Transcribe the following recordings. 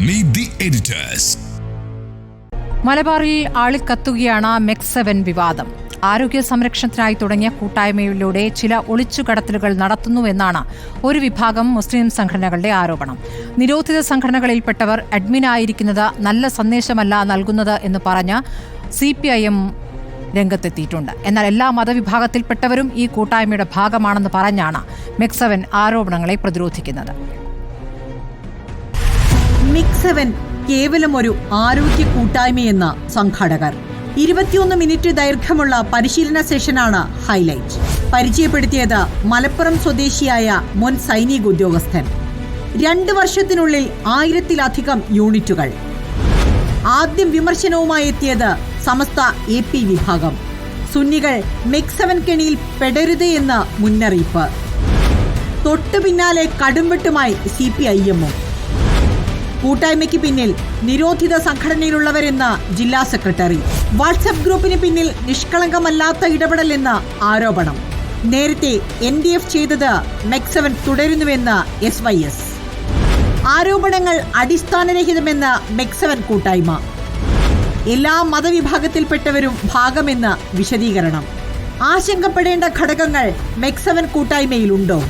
Meet the editors. മലബാറിൽ ആളിക്കത്തുകയാണ് MEC7 വിവാദം. ആരോഗ്യ സംരക്ഷണത്തിനായി തുടങ്ങിയ കൂട്ടായ്മയിലൂടെ ചില ഒളിച്ചുകടത്തലുകൾ നടത്തുന്നുവെന്നാണ് ഒരു വിഭാഗം മുസ്ലിം സംഘടനകളുടെ ആരോപണം. നിരോധിത സംഘടനകളിൽപ്പെട്ടവർ അഡ്മിനായിരിക്കുന്നത് നല്ല സന്ദേശമല്ല നൽകുന്നത് എന്ന് പറഞ്ഞ് CPIM രംഗത്തെത്തിയിട്ടുണ്ട്. എന്നാൽ എല്ലാ മതവിഭാഗത്തിൽപ്പെട്ടവരും ഈ കൂട്ടായ്മയുടെ ഭാഗമാണെന്ന് പറഞ്ഞാണ് MEC7 ആരോപണങ്ങളെ പ്രതിരോധിക്കുന്നത്. MEC7 കേവലം ഒരു ആരോഗ്യ കൂട്ടായ്മയെന്ന സംഘാടകർ 21 മിനിറ്റ് ദൈർഘ്യമുള്ള പരിശീലന സെഷനാണ് ഹൈലൈറ്റ്. പരിചയപ്പെടുത്തിയത് മലപ്പുറം സ്വദേശിയായ മുൻ സൈനിക ഉദ്യോഗസ്ഥൻ. 2 വർഷത്തിനുള്ളിൽ 1000-ലധികം യൂണിറ്റുകൾ. ആദ്യം വിമർശനവുമായി എത്തിയത് സമസ്ത AP വിഭാഗം. സുന്നികൾ MEC7 കെണിയിൽ പെടരുത് എന്ന മുന്നറിയിപ്പ്. തൊട്ടു പിന്നാലെ കടുംവെട്ടുമായി CPIM. കൂട്ടായ്മയ്ക്ക് പിന്നിൽ നിരോധിത സംഘടനയിലുള്ളവരെന്ന ജില്ലാ സെക്രട്ടറി. വാട്സ്ആപ്പ് ഗ്രൂപ്പിന് പിന്നിൽ നിഷ്കളങ്കമല്ലാത്ത ഇടപെടലെന്ന ആരോപണം. നേരത്തെ NDF ചെയ്തത് MEC7 തുടരുന്നുവെന്ന് SYS. ആരോപണങ്ങൾ അടിസ്ഥാനരഹിതമെന്ന് MEC7 കൂട്ടായ്മ. എല്ലാ മതവിഭാഗത്തിൽപ്പെട്ടവരും ഭാഗമെന്ന് വിശദീകരണം. ആശങ്കപ്പെടേണ്ട ഘടകങ്ങൾ MEC7 കൂട്ടായ്മയിലുണ്ടോ?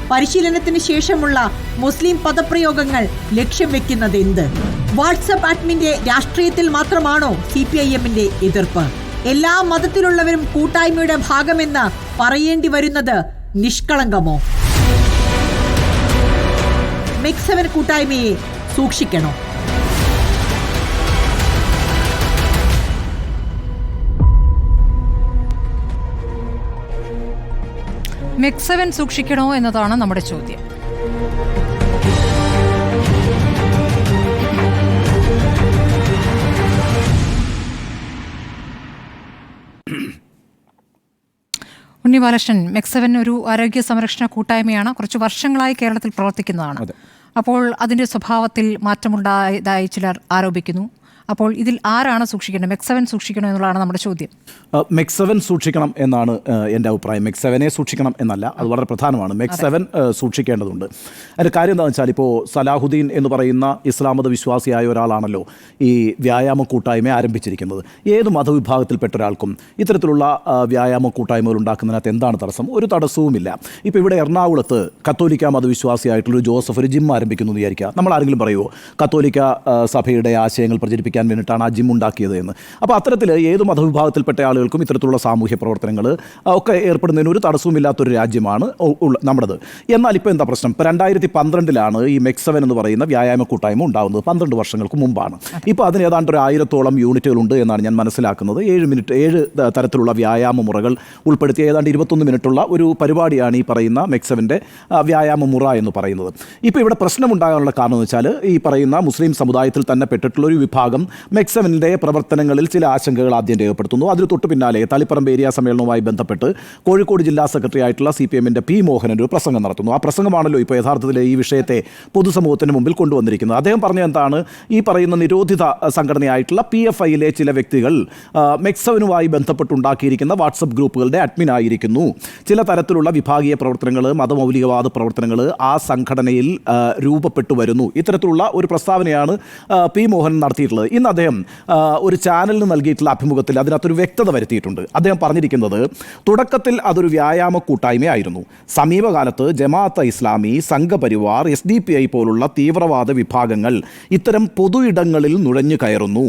പരിശീലനത്തിന് ശേഷമുള്ള മുസ്ലിം പദപ്രയോഗങ്ങൾ ലക്ഷ്യം വെക്കുന്നത് എന്ത്? വാട്സ്ആപ്പ് അഡ്മിന്റെ രാഷ്ട്രീയത്തിൽ മാത്രമാണോ CPIMന്റെ എതിർപ്പ്? എല്ലാ മതത്തിലുള്ളവരും കൂട്ടായ്മയുടെ ഭാഗമെന്ന് പറയേണ്ടി വരുന്നത് നിഷ്കളങ്കമോ? MEC7 കൂട്ടായ്മയെ സൂക്ഷിക്കണോ? MEC7 സൂക്ഷിക്കണോ എന്നതാണ് നമ്മുടെ ചോദ്യം. ഉണ്ണിബാലകൃഷ്ണൻ, MEC7 ഒരു ആരോഗ്യ സംരക്ഷണ കൂട്ടായ്മയാണ്. കുറച്ച് വർഷങ്ങളായി കേരളത്തിൽ പ്രവർത്തിക്കുന്നതാണ്. അപ്പോൾ അതിൻ്റെ സ്വഭാവത്തിൽ മാറ്റമുണ്ടായതായി ചിലർ ആരോപിക്കുന്നു. അപ്പോൾ ഇതിൽ ആരാണ് സൂക്ഷിക്കേണ്ടത്? MEC7 സൂക്ഷിക്കണം എന്നുള്ളതാണ് നമ്മുടെ ചോദ്യം. MEC7 സൂക്ഷിക്കണം എന്നാണ് എൻ്റെ അഭിപ്രായം. MEC7 സൂക്ഷിക്കണം എന്നല്ല, അത് വളരെ പ്രധാനമാണ്. MEC7 സൂക്ഷിക്കേണ്ടതുണ്ട്. അതിൻ്റെ കാര്യം എന്താണെന്ന് വെച്ചാൽ, ഇപ്പോൾ സലാഹുദ്ദീൻ എന്ന് പറയുന്ന ഇസ്ലാം മത വിശ്വാസിയായ ഒരാളാണല്ലോ ഈ വ്യായാമ കൂട്ടായ്മ ആരംഭിച്ചിരിക്കുന്നത്. ഏത് മതവിഭാഗത്തിൽപ്പെട്ട ഒരാൾക്കും ഇത്തരത്തിലുള്ള വ്യായാമ കൂട്ടായ്മകൾ ഉണ്ടാക്കുന്നതിനകത്ത് എന്താണ് തടസ്സം? ഒരു തടസ്സവുമില്ല. ഇപ്പോൾ ഇവിടെ എറണാകുളത്ത് കത്തോലിക്ക മതവിശ്വാസിയായിട്ടുള്ളൊരു ജോസഫ് ഒരു ജിം ആരംഭിക്കുന്നു എന്ന് വിചാരിക്കുക. നമ്മൾ ആരെങ്കിലും പറയുമോ കത്തോലിക്ക സഭയുടെ ആശയങ്ങൾ പ്രചരിപ്പിക്കാൻ വേണ്ടിയിട്ടാണ് ആ ജിം ഉണ്ടാക്കിയത് എന്ന്? അപ്പോൾ അത്തരത്തിൽ ഏത് മതവിഭാഗത്തിൽപ്പെട്ട ആളുകൾക്കും ഇത്തരത്തിലുള്ള സാമൂഹ്യ പ്രവർത്തനങ്ങൾ ഒക്കെ ഏർപ്പെടുന്നതിന് ഒരു തടസ്സവുമില്ലാത്തൊരു രാജ്യമാണ് നമ്മുടേത്. എന്നാൽ ഇപ്പോൾ എന്താ പ്രശ്നം? ഇപ്പോൾ 2012 ഈ MEC7 എന്ന് പറയുന്ന വ്യായാമ കൂട്ടായ്മ ഉണ്ടാകുന്നത്. 12 വർഷങ്ങൾക്ക് മുമ്പാണ്. ഇപ്പോൾ അതിന് ഏതാണ്ട് ഒരു 1000-ഓളം യൂണിറ്റുകളുണ്ട് എന്നാണ് ഞാൻ മനസ്സിലാക്കുന്നത്. 7 തരത്തിലുള്ള വ്യായാമ മുറകൾ ഉൾപ്പെടുത്തിയ ഏതാണ്ട് 21 മിനിറ്റുള്ള ഒരു പരിപാടിയാണ് ഈ പറയുന്ന MEC7ൻ്റെ വ്യായാമ മുറ എന്ന് പറയുന്നത്. ഇപ്പോൾ ഇവിടെ പ്രശ്നമുണ്ടാകാനുള്ള കാരണം എന്ന് വെച്ചാൽ, ഈ പറയുന്ന മുസ്ലിം സമുദായത്തിൽ തന്നെ പെട്ടിട്ടുള്ള ഒരു വിഭാഗം MEC7ൻ്റെ പ്രവർത്തനങ്ങളിൽ ചില ആശങ്കകൾ ആദ്യം രേഖപ്പെടുത്തുന്നു. അതിന് തൊട്ടു പിന്നാലെ തളിപ്പറമ്പ് ഏരിയ സമ്മേളനവുമായി ബന്ധപ്പെട്ട് കോഴിക്കോട് ജില്ലാ സെക്രട്ടറി ആയിട്ടുള്ള CPMൻ്റെ P. മോഹനൻ ഒരു പ്രസംഗം നടത്തുന്നു. ആ പ്രസംഗമാണല്ലോ ഇപ്പോൾ യഥാർത്ഥത്തിൽ ഈ വിഷയത്തെ പൊതുസമൂഹത്തിന് മുമ്പിൽ കൊണ്ടുവന്നിരിക്കുന്നത്. അദ്ദേഹം പറഞ്ഞ എന്താണ്? ഈ പറയുന്ന നിരോധിത സംഘടനയായിട്ടുള്ള PFIയിലെ ചില വ്യക്തികൾ MEC7നുമായി ബന്ധപ്പെട്ടുണ്ടാക്കിയിരിക്കുന്ന വാട്സപ്പ് ഗ്രൂപ്പുകളുടെ അഡ്മിൻ ആയിരിക്കുന്നു. ചില തരത്തിലുള്ള വിഭാഗീയ പ്രവർത്തനങ്ങൾ, മതമൗലികവാദ പ്രവർത്തനങ്ങൾ ആ സംഘടനയിൽ രൂപപ്പെട്ടു വരുന്നു. ഇത്തരത്തിലുള്ള ഒരു പ്രസ്താവനയാണ് P. മോഹനൻ നടത്തിയിട്ടുള്ളത്. ഇന്ന് അദ്ദേഹം ഒരു ചാനലിന് നൽകിയിട്ടുള്ള അഭിമുഖത്തിൽ അതിനകത്തൊരു വ്യക്തത വരുത്തിയിട്ടുണ്ട്. അദ്ദേഹം പറഞ്ഞിരിക്കുന്നത്, തുടക്കത്തിൽ അതൊരു വ്യായാമ കൂട്ടായ്മയായിരുന്നു. സമീപകാലത്ത് ജമാഅത്തെ ഇസ്ലാമി, സംഘപരിവാർ, SDPI പോലുള്ള തീവ്രവാദ വിഭാഗങ്ങൾ ഇത്തരം പൊതു ഇടങ്ങളിൽ നുഴഞ്ഞു കയറുന്നു.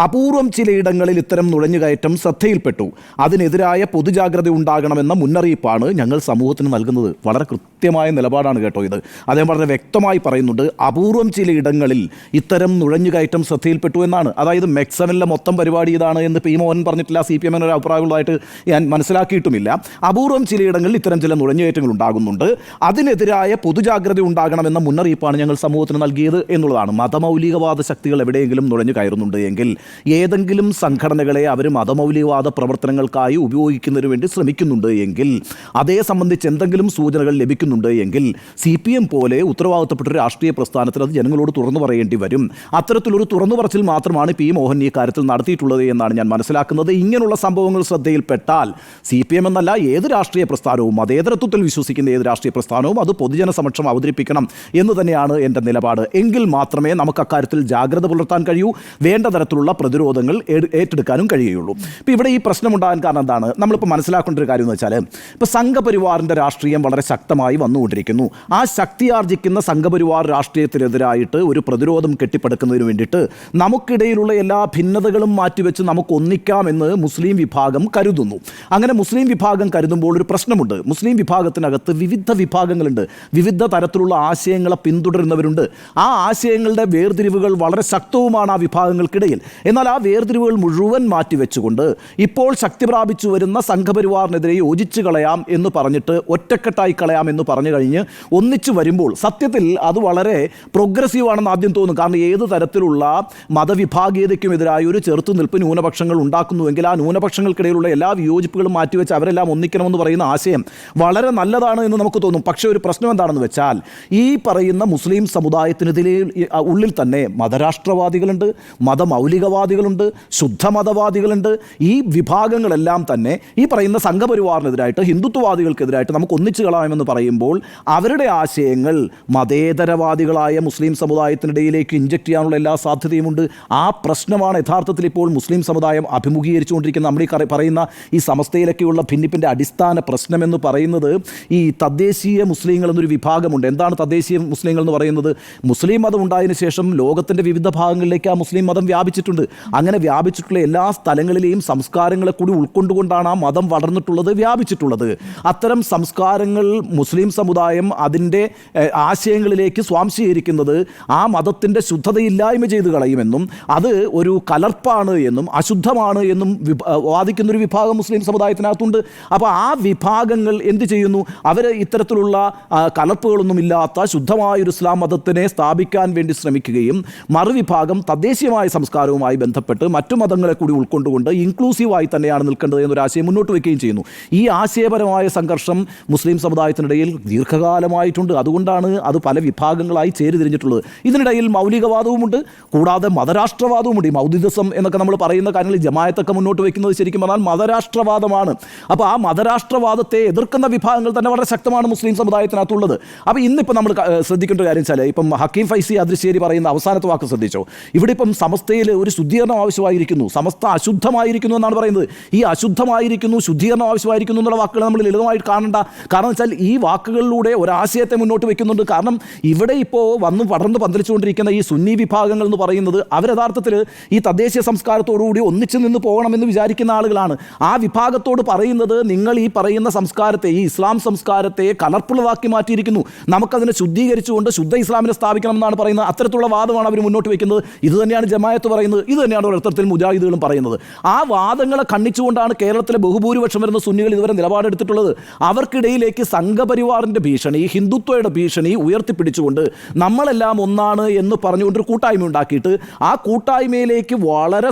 അപൂർവം ചിലയിടങ്ങളിൽ ഇത്തരം നുഴഞ്ഞുകയറ്റം ശ്രദ്ധയിൽപ്പെട്ടു. അതിനെതിരായ പൊതുജാഗ്രത ഉണ്ടാകണമെന്ന മുന്നറിയിപ്പാണ് ഞങ്ങൾ സമൂഹത്തിന് നൽകുന്നത്. വളരെ കൃത്യമായ നിലപാടാണ് കേട്ടോ ഇത്. അദ്ദേഹം വളരെ വ്യക്തമായി പറയുന്നുണ്ട്, അപൂർവം ചിലയിടങ്ങളിൽ ഇത്തരം നുഴഞ്ഞുകയറ്റം ശ്രദ്ധയിൽപ്പെട്ടു എന്നാണ്. അതായത് MEC7ലെ മൊത്തം പരിപാടി ഇതാണ് എന്ന് P. മോഹൻ പറഞ്ഞിട്ടില്ല. CPM ഒരു അഭിപ്രായമുള്ളതായിട്ട് ഞാൻ മനസ്സിലാക്കിയിട്ടുമില്ല. അപൂർവം ചിലയിടങ്ങളിൽ ഇത്തരം ചില നുഴഞ്ഞുകയറ്റങ്ങൾ ഉണ്ടാകുന്നുണ്ട്. അതിനെതിരായ പൊതുജാഗ്രത ഉണ്ടാകണമെന്ന മുന്നറിയിപ്പാണ് ഞങ്ങൾ സമൂഹത്തിന് നൽകിയത് എന്നുള്ളതാണ്. മതമൗലികവാദ ശക്തികൾ എവിടെയെങ്കിലും നുഴഞ്ഞു കയറുന്നുണ്ട് എങ്കിൽ, ഏതെങ്കിലും സംഘടനകളെ അവർ മതമൗലികവാദ പ്രവർത്തനങ്ങൾക്കായി ഉപയോഗിക്കുന്നതിന് വേണ്ടി ശ്രമിക്കുന്നുണ്ട് എങ്കിൽ, അതേ സംബന്ധിച്ച് എന്തെങ്കിലും സൂചനകൾ ലഭിക്കുന്നുണ്ട് എങ്കിൽ CPM പോലെ ഉത്തരവാദിത്തപ്പെട്ട ഒരു രാഷ്ട്രീയ പ്രസ്ഥാനത്തിന് അത് ജനങ്ങളോട് തുറന്നു പറയേണ്ടി വരും. അത്തരത്തിലൊരു തുറന്നു പറച്ചിൽ മാത്രം മാത്രമാണ് പി മോഹൻ ഈ കാര്യത്തിൽ നടത്തിയിട്ടുള്ളത് എന്നാണ് ഞാൻ മനസ്സിലാക്കുന്നത്. ഇങ്ങനെയുള്ള സംഭവങ്ങൾ ശ്രദ്ധയിൽപ്പെട്ടാൽ CPM എന്നല്ല, ഏത് രാഷ്ട്രീയ പ്രസ്ഥാനവും, മതേതരത്വത്തിൽ വിശ്വസിക്കുന്ന ഏത് രാഷ്ട്രീയ പ്രസ്ഥാനവും അത് പൊതുജന സമക്ഷം അവതരിപ്പിക്കണം എന്ന് തന്നെയാണ് എൻ്റെ നിലപാട്. എങ്കിൽ മാത്രമേ നമുക്ക് അക്കാര്യത്തിൽ ജാഗ്രത പുലർത്താൻ കഴിയൂ, വേണ്ട തരത്തിലുള്ള പ്രതിരോധങ്ങൾ ഏറ്റെടുക്കാനും കഴിയുള്ളൂ. ഇപ്പോൾ ഇവിടെ ഈ പ്രശ്നമുണ്ടാകാൻ കാരണം എന്താണ്? നമ്മളിപ്പോൾ മനസ്സിലാക്കേണ്ട ഒരു കാര്യം എന്ന് വെച്ചാൽ, ഇപ്പോൾ സംഘപരിവാറിൻ്റെ രാഷ്ട്രീയം വളരെ ശക്തമായി വന്നുകൊണ്ടിരിക്കുന്നു. ആ ശക്തിയാർജിക്കുന്ന സംഘപരിവാർ രാഷ്ട്രീയത്തിനെതിരായിട്ട് ഒരു പ്രതിരോധം കെട്ടിപ്പടുക്കുന്നതിന് വേണ്ടിയിട്ട് നമുക്കിടയിലുള്ള എല്ലാ ഭിന്നതകളും മാറ്റിവെച്ച് നമുക്ക് ഒന്നിക്കാമെന്ന് മുസ്ലിം വിഭാഗം കരുതുന്നു. അങ്ങനെ മുസ്ലിം വിഭാഗം കരുതുമ്പോൾ ഒരു പ്രശ്നമുണ്ട്. മുസ്ലിം വിഭാഗത്തിനകത്ത് വിവിധ വിഭാഗങ്ങളുണ്ട്, വിവിധ തരത്തിലുള്ള ആശയങ്ങളെ പിന്തുടരുന്നവരുണ്ട്. ആ ആശയങ്ങളുടെ വേർതിരിവുകൾ വളരെ ശക്തവുമാണ് ആ വിഭാഗങ്ങൾക്കിടയിൽ. എന്നാൽ ആ വേർതിരിവുകൾ മുഴുവൻ മാറ്റിവെച്ചുകൊണ്ട് ഇപ്പോൾ ശക്തി പ്രാപിച്ചു വരുന്ന സംഘപരിവാറിനെതിരെ യോജിച്ച് കളയാം എന്ന് പറഞ്ഞിട്ട് ഒറ്റക്കെട്ടായി കളയാം എന്ന് പറഞ്ഞു കഴിഞ്ഞ് ഒന്നിച്ചു വരുമ്പോൾ സത്യത്തിൽ അത് വളരെ പ്രോഗ്രസീവാണെന്ന് ആദ്യം തോന്നും. കാരണം ഏത് തരത്തിലുള്ള മതവിഭാഗീയതയ്ക്കുമെതിരായ ഒരു ചെറുത്തുനിൽപ്പ് ന്യൂനപക്ഷങ്ങൾ ഉണ്ടാക്കുന്നുവെങ്കിൽ ആ ന്യൂനപക്ഷങ്ങൾക്കിടയിലുള്ള എല്ലാ വിയോജിപ്പുകളും മാറ്റിവെച്ച് അവരെല്ലാം ഒന്നിക്കണമെന്ന് പറയുന്ന ആശയം വളരെ നല്ലതാണ് എന്ന് നമുക്ക് തോന്നും. പക്ഷേ ഒരു പ്രശ്നം എന്താണെന്ന് വെച്ചാൽ, ഈ പറയുന്ന മുസ്ലിം സമുദായത്തിനെതിരെ ഉള്ളിൽ തന്നെ മതരാഷ്ട്രവാദികളുണ്ട്, മതമൗലികവാദികളുണ്ട്, ശുദ്ധമതവാദികളുണ്ട്. ഈ വിഭാഗങ്ങളെല്ലാം തന്നെ ഈ പറയുന്ന സംഘപരിവാറിനെതിരായിട്ട്, ഹിന്ദുത്വവാദികൾക്കെതിരായിട്ട് നമുക്ക് ഒന്നിച്ചു കളയാമെന്ന് പറയുമ്പോൾ അവരുടെ ആശയങ്ങൾ മതേതരവാദികളായ മുസ്ലിം സമുദായത്തിനിടയിലേക്ക് ഇഞ്ചക്ട് ചെയ്യാനുള്ള എല്ലാ സാധ്യതയുമുണ്ട്. ആ പ്രശ്നമാണ് യഥാർത്ഥത്തിൽ ഇപ്പോൾ മുസ്ലിം സമുദായം അഭിമുഖീകരിച്ചുകൊണ്ടിരിക്കുന്ന നമ്മൾ ഈ പറയുന്ന ഈ സമസ്തയിലൊക്കെയുള്ള ഭിന്നിപ്പിൻ്റെ അടിസ്ഥാന പ്രശ്നമെന്ന് പറയുന്നത് ഈ തദ്ദേശീയ മുസ്ലിങ്ങൾ എന്നൊരു വിഭാഗമുണ്ട്. എന്താണ് തദ്ദേശീയ മുസ്ലിങ്ങൾ എന്ന് പറയുന്നത്? മുസ്ലിം മതം ഉണ്ടായതിനു ശേഷം ലോകത്തിൻ്റെ വിവിധ ഭാഗങ്ങളിലേക്ക് ആ മുസ്ലിം മതം വ്യാപിച്ചിട്ടുണ്ട്. അങ്ങനെ വ്യാപിച്ചിട്ടുള്ള എല്ലാ സ്ഥലങ്ങളിലെയും സംസ്കാരങ്ങളെ കൂടി ഉൾക്കൊണ്ടുകൊണ്ടാണ് ആ മതം വളർന്നിട്ടുള്ളത്, വ്യാപിച്ചിട്ടുള്ളത്. അത്തരം സംസ്കാരങ്ങൾ മുസ്ലിം സമുദായം അതിൻ്റെ ആശയങ്ങളിലേക്ക് സ്വാംശീകരിക്കുന്നത് ആ മതത്തിൻ്റെ ശുദ്ധതയില്ലായ്മ ചെയ്ത് കളയുമെന്നും അത് ഒരു കലർപ്പാണ് എന്നും അശുദ്ധമാണ് എന്നും വാദിക്കുന്നൊരു വിഭാഗം മുസ്ലിം സമുദായത്തിനകത്തുണ്ട്. അപ്പോൾ ആ വിഭാഗങ്ങൾ എന്ത് ചെയ്യുന്നു? അവർ ഇത്തരത്തിലുള്ള കലർപ്പുകളൊന്നുമില്ലാത്ത ശുദ്ധമായൊരു ഇസ്ലാം മതത്തിനെ സ്ഥാപിക്കാൻ വേണ്ടി ശ്രമിക്കുകയും മറുവിഭാഗം തദ്ദേശീയമായ സംസ്കാരവുമായി ബന്ധപ്പെട്ട് മറ്റു മതങ്ങളെ കൂടി ഉൾക്കൊണ്ടുകൊണ്ട് ഇൻക്ലൂസീവായി തന്നെയാണ് നിൽക്കേണ്ടത് എന്നൊരാശയം മുന്നോട്ട് വയ്ക്കുകയും ചെയ്യുന്നു. ഈ ആശയപരമായ സംഘർഷം മുസ്ലിം സമുദായത്തിനിടയിൽ ദീർഘകാലമായിട്ടുണ്ട്. അതുകൊണ്ടാണ് അത് പല വിഭാഗങ്ങളായി ചേരിതിരിഞ്ഞിട്ടുള്ളത്. ഇതിനിടയിൽ മൗലികവാദവുമുണ്ട്, കൂടാതെ മതരാഷ്ട്രവാദവുമുണ്ട്. ഈ മൗലിദിസം എന്നൊക്കെ നമ്മൾ പറയുന്ന കാര്യങ്ങളിൽ ജമായത്തൊക്കെ മുന്നോട്ട് വയ്ക്കുന്നത് ശരിക്കും പറഞ്ഞാൽ മതരാഷ്ട്രവാദമാണ്. അപ്പോൾ ആ മതരാഷ്ട്രവാദത്തെ എതിർക്കുന്ന വിഭാഗങ്ങൾ തന്നെ വളരെ ശക്തമാണ് മുസ്ലിം സമുദായത്തിനകത്തുള്ളത്. അപ്പോൾ ഇന്നിപ്പോൾ നമ്മൾ ശ്രദ്ധിക്കേണ്ട ഒരു കാര്യം വെച്ചാൽ, ഇപ്പം ഹക്കീം ഫൈസി അദ്രിശ്ശേരി പറയുന്ന അവസാനത്തെ വാക്ക് ശ്രദ്ധിച്ചോ? ഇവിടെ ഇപ്പം സമസ്തയിൽ ഒരു ശുദ്ധീകരണം ആവശ്യമായിരിക്കുന്നു, സമസ്ത അശുദ്ധമായിരിക്കുന്നു എന്നാണ് പറയുന്നത്. ഈ അശുദ്ധമായിരിക്കുന്നു, ശുദ്ധീകരണം ആവശ്യമായിരിക്കുന്നു എന്നുള്ള വാക്കുകൾ നമ്മൾ ലളിതമായിട്ട് കാണണ്ട. കാരണം വെച്ചാൽ ഈ വാക്കുകളിലൂടെ ഒരാശയത്തെ മുന്നോട്ട് വയ്ക്കുന്നുണ്ട്. കാരണം ഇവിടെ ഇപ്പോൾ വന്ന് പടർന്ന് പന്തലിച്ചുകൊണ്ടിരിക്കുന്ന ഈ സുന്നി വിഭാഗങ്ങൾ എന്ന് പറയുന്നത് അവർ യഥാർത്ഥത്തിൽ ഈ തദ്ദേശീയ സംസ്കാരത്തോടുകൂടി ഒന്നിച്ചു നിന്ന് പോകണമെന്ന് വിചാരിക്കുന്ന ആളുകളാണ്. ആ വിഭാഗത്തോട് പറയുന്നത്, നിങ്ങൾ ഈ പറയുന്ന സംസ്കാരത്തെ, ഈ ഇസ്ലാം സംസ്കാരത്തെ കലർപ്പുള്ളതാക്കി മാറ്റിയിരിക്കുന്നു, നമുക്കതിനെ ശുദ്ധീകരിച്ചുകൊണ്ട് ശുദ്ധ ഇസ്ലാമിനെ സ്ഥാപിക്കണം എന്നാണ് പറയുന്നത്. അത്തരത്തിലുള്ള വാദമാണ് അവർ മുന്നോട്ട് വയ്ക്കുന്നത്. ഇത് തന്നെയാണ് ജമായത്ത് പറയുന്നത്, ഇത് തന്നെയാണ് ഒരർത്ഥത്തിൽ മുജാഹിദുകളും പറയുന്നത്. ആ വാദങ്ങളെ ഖണ്ഡിച്ചുകൊണ്ടാണ് കേരളത്തിലെ ബഹുഭൂരിപക്ഷം വരുന്ന സുന്നികൾ ഇതുവരെ നിലപാടെടുത്തിട്ടുള്ളത്. അവർക്കിടയിലേക്ക് സംഘപരിവാറിൻ്റെ ഭീഷണി, ഹിന്ദുത്വയുടെ ഭീഷണി ഉയർത്തിപ്പിടിച്ചുകൊണ്ട് നമ്മളെല്ലാം ഒന്നാണ് എന്ന് പറഞ്ഞുകൊണ്ടൊരു കൂട്ടായ്മ ഉണ്ടാക്കിയിട്ട് ആ കൂട്ടായ്മയിലേക്ക് വളരെ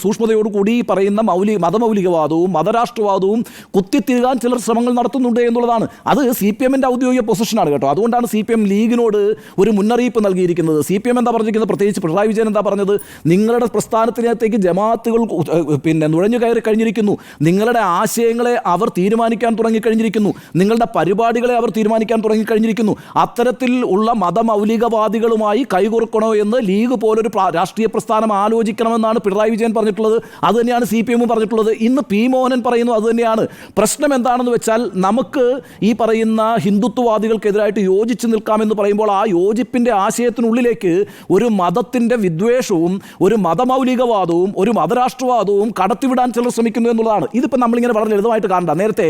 സൂക്ഷ്മതയോടുകൂടി പറയുന്ന മതമൗലികവാദവും മതരാഷ്ട്രവാദവും കുത്തിത്തിരുകാൻ ചിലർ ശ്രമങ്ങൾ നടത്തുന്നുണ്ട് എന്നുള്ളതാണ്. അത് CPM-ൻ്റെ ഔദ്യോഗിക പൊസിഷനാണ് കേട്ടോ. അതുകൊണ്ടാണ് CPM ലീഗിനോട് ഒരു മുന്നറിയിപ്പ് നൽകിയിരിക്കുന്നത്. CPM എന്താ പറഞ്ഞിരിക്കുന്നത്? പ്രത്യേകിച്ച് പിണറായി വിജയൻ എന്താ പറഞ്ഞത്? നിങ്ങളുടെ പ്രസ്ഥാനത്തിനകത്തേക്ക് ജമാഅത്തുകൾ നുഴഞ്ഞു കയറി കഴിഞ്ഞിരിക്കുന്നു, നിങ്ങളുടെ ആശയങ്ങളെ അവർ തീരുമാനിക്കാൻ തുടങ്ങിക്കഴിഞ്ഞിരിക്കുന്നു, നിങ്ങളുടെ പരിപാടികളെ അവർ തീരുമാനിക്കാൻ തുടങ്ങിക്കഴിഞ്ഞിരിക്കുന്നു. അത്തരത്തിൽ ഉള്ള മതമൗലികവാദികളുമായി കൈകോർക്കണോ എന്ന് ലീഗ് പോലൊരു രാഷ്ട്രീയ പ്രസ്ഥാനം ആലോചിക്കണമെന്നാണ് പിണറായി വിജയൻ പറഞ്ഞിട്ടുള്ളത്. അത് തന്നെയാണ് CPM പറഞ്ഞിട്ടുള്ളത്. ഇന്ന് പി മോഹനൻ പറയുന്നു അത് തന്നെയാണ്. പ്രശ്നം എന്താണെന്ന് വെച്ചാൽ, നമുക്ക് ഈ പറയുന്ന ഹിന്ദുത്വവാദികൾക്കെതിരായിട്ട് യോജിച്ച് നിൽക്കാമെന്ന് പറയുമ്പോൾ ആ യോജിപ്പിൻ്റെ ആശയത്തിനുള്ളിലേക്ക് ഒരു മതത്തിൻ്റെ വിദ്വേഷവും ഒരു മതമൗലികവാദവും ഒരു മതരാഷ്ട്രവാദവും കടത്തിവിടാൻ ചിലർ ശ്രമിക്കുന്നു എന്നുള്ളതാണ്. ഇതിപ്പോൾ നമ്മളിങ്ങനെ വളരെ ലളിതമായിട്ട് കാണണ്ട. നേരത്തെ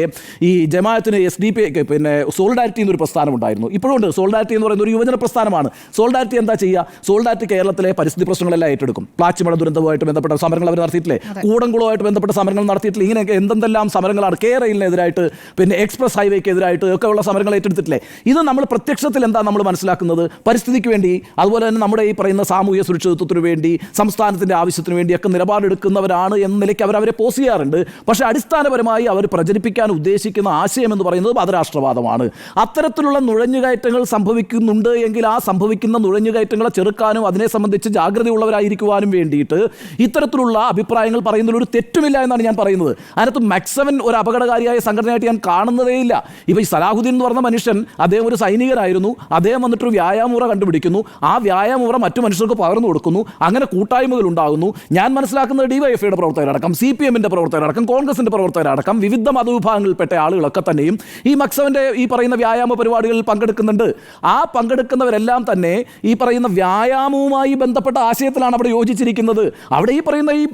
ഈ ജമാഅത്തിന് SDP പിന്നെ സോളിഡാരിറ്റി എന്നൊരു പ്രസ്ഥാനം ഉണ്ടായിരുന്നു, ഇപ്പോഴും ഉണ്ട്. സോളിഡാരിറ്റി എന്ന് പറയുന്ന ഒരു യുവജന പ്രസ്ഥാനമാണ്. സോളിഡാരിറ്റി എന്താ ചെയ്യുക? സോളിഡാരിറ്റി കേരളത്തിലെ പരിസ്ഥിതി പ്രശ്നങ്ങളെല്ലാം ഏറ്റെടുക്കും. പ്ലാച്ചിമട ദുരന്തവുമായിട്ട് ബന്ധപ്പെട്ട സമരങ്ങൾ അവർ നടത്തിയിട്ടില്ലേ? കൂടംകുളവുമായിട്ട് ബന്ധപ്പെട്ട സമരങ്ങൾ നടത്തിയിട്ടില്ല? ഇങ്ങനെയൊക്കെ എന്തെല്ലാം സമരങ്ങളാണ്. കേരളിനെതിരായിട്ട്, പിന്നെ എക്സ്പ്രസ് ഹൈവേക്കെതിരായിട്ട് ഒക്കെയുള്ള സമരങ്ങൾ ഏറ്റെടുത്തിട്ടില്ലേ? ഇത് നമ്മൾ പ്രത്യക്ഷത്തിൽ എന്താ നമ്മൾ മനസ്സിലാക്കുന്നത്? പരിസ്ഥിതിക്ക് വേണ്ടി, അതുപോലെ തന്നെ നമ്മുടെ ഈ പറയുന്ന സാമൂഹ്യ സുരക്ഷിതത്വത്തിന് വേണ്ടി, സംസ്ഥാനത്തിൻ്റെ ആവശ്യത്തിന് വേണ്ടിയൊക്കെ നിലപാടെടുക്കുന്നവരാണ് എന്ന നിലയ്ക്ക് അവരെ പോസ് ചെയ്യാറുണ്ട്. പക്ഷേ അടിസ്ഥാനപരമായി അവർ പ്രചരിപ്പിക്കാൻ ഉദ്ദേശിക്കുന്ന ആശയം എന്ന് പറയുന്നത് മതരാഷ്ട്രവാദമാണ്. അത്തരത്തിലുള്ള നുഴഞ്ഞുകയറ്റങ്ങൾ സംഭവിക്കുന്നുണ്ട് എങ്കിൽ ആ സംഭവിക്കുന്ന നുഴഞ്ഞുകയറ്റങ്ങളെ ചെറുക്കാനും അതിനെ സംബന്ധിച്ച് ജാഗ്രത ജാഗ്രതയുള്ളവരായിരിക്കുവാനും വേണ്ടിയിട്ട് ഇത്തരത്തിലുള്ള അഭിപ്രായങ്ങൾ പറയുന്നതിൽ ഒരു തെറ്റുമില്ല എന്നാണ് ഞാൻ പറയുന്നത്. അതിനകത്ത് മെക്സവൻ ഒരു അപകടകാരിയായ സംഘടനയായിട്ട് ഞാൻ കാണുന്നതേയില്ല. ഇപ്പോൾ ഈ സലാഹുദ്ദീൻ എന്ന് പറഞ്ഞ മനുഷ്യൻ, അദ്ദേഹം ഒരു സൈനികനായിരുന്നു. അദ്ദേഹം വന്നിട്ടൊരു വ്യായാമമുറ കണ്ടുപിടിക്കുന്നു, ആ വ്യായാമമുറ മറ്റു മനുഷ്യർക്ക് പകർന്നു കൊടുക്കുന്നു, അങ്ങനെ കൂട്ടായ്മകൾ ഉണ്ടാകുന്നു. ഞാൻ മനസ്സിലാക്കുന്നത് ഡിവൈഎഫ്ഐയുടെ പ്രവർത്തകരടക്കം, CPM-ന്റെ പ്രവർത്തകരടക്കം, കോൺഗ്രസിന്റെ പ്രവർത്തകരടക്കം, വിവിധ മതവിഭാഗങ്ങളിൽപ്പെട്ട ആളുകളൊക്കെ തന്നെയും ഈ മെക്സവന്റെ ഈ പറയുന്ന വ്യായാമ പരിപാടികളിൽ പങ്കെടുക്കുന്നുണ്ട്. ആ പങ്കെടുക്കുന്നവരെല്ലാം തന്നെ ഈ പറയുന്ന വ്യായാമവുമായി ബന്ധപ്പെട്ട ആശയത്തിലാണ് അവിടെ യോജിച്ചിരിക്കുന്നത്. അവിടെ ഈ പറയുന്ന ഈ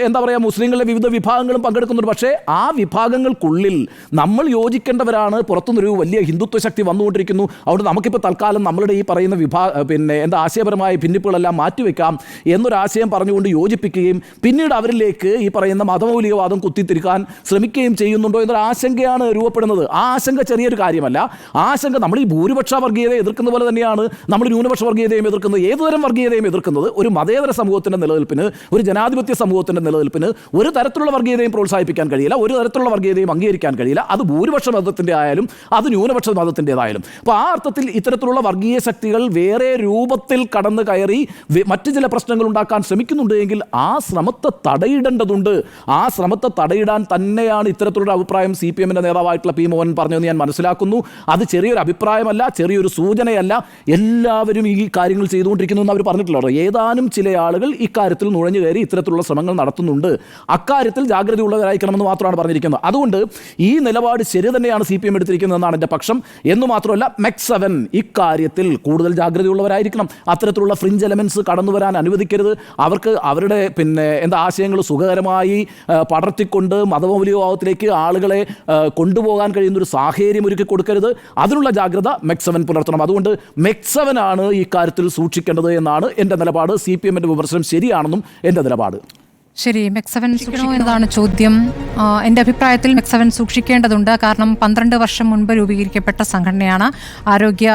എന്താ പറയുക, മുസ്ലിങ്ങളുടെ വിവിധ വിഭാഗങ്ങളും പങ്കെടുക്കുന്നുണ്ട്. പക്ഷേ ആ വിഭാഗങ്ങൾക്കുള്ളിൽ നമ്മൾ യോജിക്കേണ്ടവരാണ്. പുറത്തുനിന്നൊരു വലിയ ഹിന്ദുത്വ ശക്തി വന്നുകൊണ്ടിരിക്കുന്നു. അതുകൊണ്ട് നമുക്കിപ്പോൾ തൽക്കാലം നമ്മളുടെ ഈ പറയുന്ന എന്താ ആശയപരമായ ഭിന്നിപ്പുകളെല്ലാം മാറ്റിവെക്കാം എന്നൊരാശയം പറഞ്ഞുകൊണ്ട് യോജിപ്പിക്കുകയും പിന്നീട് അവരിലേക്ക് ഈ പറയുന്ന മതമൗലികവാദം കുത്തിത്തിരിക്കാൻ ശ്രമിക്കുകയും ചെയ്യുന്നുണ്ടോ എന്നൊരു ആശങ്കയാണ് രൂപപ്പെടുന്നത്. ആ ആശങ്ക ചെറിയൊരു കാര്യമല്ല. ആശങ്ക നമ്മൾ ഈ ഭൂരിപക്ഷ വർഗീയതയെ എതിർക്കുന്ന പോലെ തന്നെയാണ് നമ്മൾ ന്യൂനപക്ഷ വർഗീയതയും എതിർക്കുന്നത്, ഏതുതരം വർഗീയതയും എതിർക്കുന്നത്. ഒരു മതേതര സമൂഹത്തിൻ്റെ നിലനിൽപ്പിന്, ഒരു ജനാധിപത്യ സമൂഹത്തിൻ്റെ നിലനിൽപ്പിന് ഒരു തരത്തിലുള്ള വർഗീയതയും പ്രോത്സാഹിപ്പിക്കാൻ കഴിയില്ല, ഒരു തരത്തിലുള്ള വർഗീയതയും അംഗീകരിക്കാൻ കഴിയില്ല. അത് ഭൂരിപക്ഷ മതത്തിൻ്റെ ആയാലും അത് ന്യൂനപക്ഷ മതത്തിൻ്റെതായാലും. അപ്പോൾ ആ അർത്ഥത്തിൽ ഇത്തരത്തിലുള്ള വർഗീയ ശക്തികൾ വേറെ രൂപത്തിൽ കടന്നു കയറി മറ്റു ചില പ്രശ്നങ്ങൾ ഉണ്ടാക്കാൻ ശ്രമിക്കുന്നുണ്ട് എങ്കിൽ ആ ശ്രമത്തെ തടയിടേണ്ടതുണ്ട്. ആ ശ്രമത്തെ തടയിടാൻ തന്നെയാണ് ഇത്തരത്തിലുള്ള അഭിപ്രായം CPM-ന്റെ നേതാവായിട്ടുള്ള P. മോഹൻ പറഞ്ഞതെന്ന് ഞാൻ മനസ്സിലാക്കുന്നു. അത് ചെറിയൊരു അഭിപ്രായമല്ല, ചെറിയൊരു സൂചനയല്ല. എല്ലാവരും ഈ കാര്യങ്ങൾ ചെയ്തുകൊണ്ടിരിക്കുന്നു എന്ന് അവർ പറഞ്ഞിട്ടില്ല. ഏതാനും ചില ആളുകൾ ഇക്കാര്യത്തിൽ നുഴഞ്ഞു കയറി ഇത്തരത്തിലുള്ള ശ്രമങ്ങൾ നടത്തുന്നുണ്ട്. അക്കാര്യത്തിൽ ജാഗ്രതയുള്ളവരായിരിക്കണമെന്ന് മാത്രമാണ് പറഞ്ഞിരിക്കുന്നത്. അതുകൊണ്ട് ഈ നിലപാട് ശരി തന്നെയാണ് CPM എടുത്തിരിക്കുന്നതെന്നാണ് എൻ്റെ പക്ഷം. എന്ന് മാത്രമല്ല, മെക്സവൻ ഇക്കാര്യത്തിൽ കൂടുതൽ ജാഗ്രതയുള്ളവരായിരിക്കണം. അത്തരത്തിലുള്ള ഫ്രിഞ്ച് എലമെൻറ്റ്സ് കടന്നു വരാൻ അനുവദിക്കരുത്. അവർക്ക് അവരുടെ ആശയങ്ങൾ സുഖകരമായി പടർത്തിക്കൊണ്ട് മതമൗലികവാദത്തിലേക്ക് ആളുകളെ കൊണ്ടുപോകാൻ കഴിയുന്നൊരു സാഹചര്യം ഒരുക്കി കൊടുക്കരുത്. അതിനുള്ള ജാഗ്രത മെക്സവൻ പുലർത്തണം. അതുകൊണ്ട് മെക്സവനാണ് ഈ കാര്യത്തിൽ സൂക്ഷിക്കേണ്ടത് എന്നാണ് എൻ്റെ നിലപാട്. CPM-ന്റെ വിമർശനം ശരിയാണെന്നും എൻ്റെ നിലപാട്. ശരി, മെക്സവൻ സൂക്ഷിക്കണോ എന്നതാണ് ചോദ്യം. എൻ്റെ അഭിപ്രായത്തിൽ മെക്സവൻ സൂക്ഷിക്കേണ്ടതുണ്ട്. കാരണം 12 വർഷം മുൻപ് രൂപീകരിക്കപ്പെട്ട സംഘടനയാണ്. ആരോഗ്യ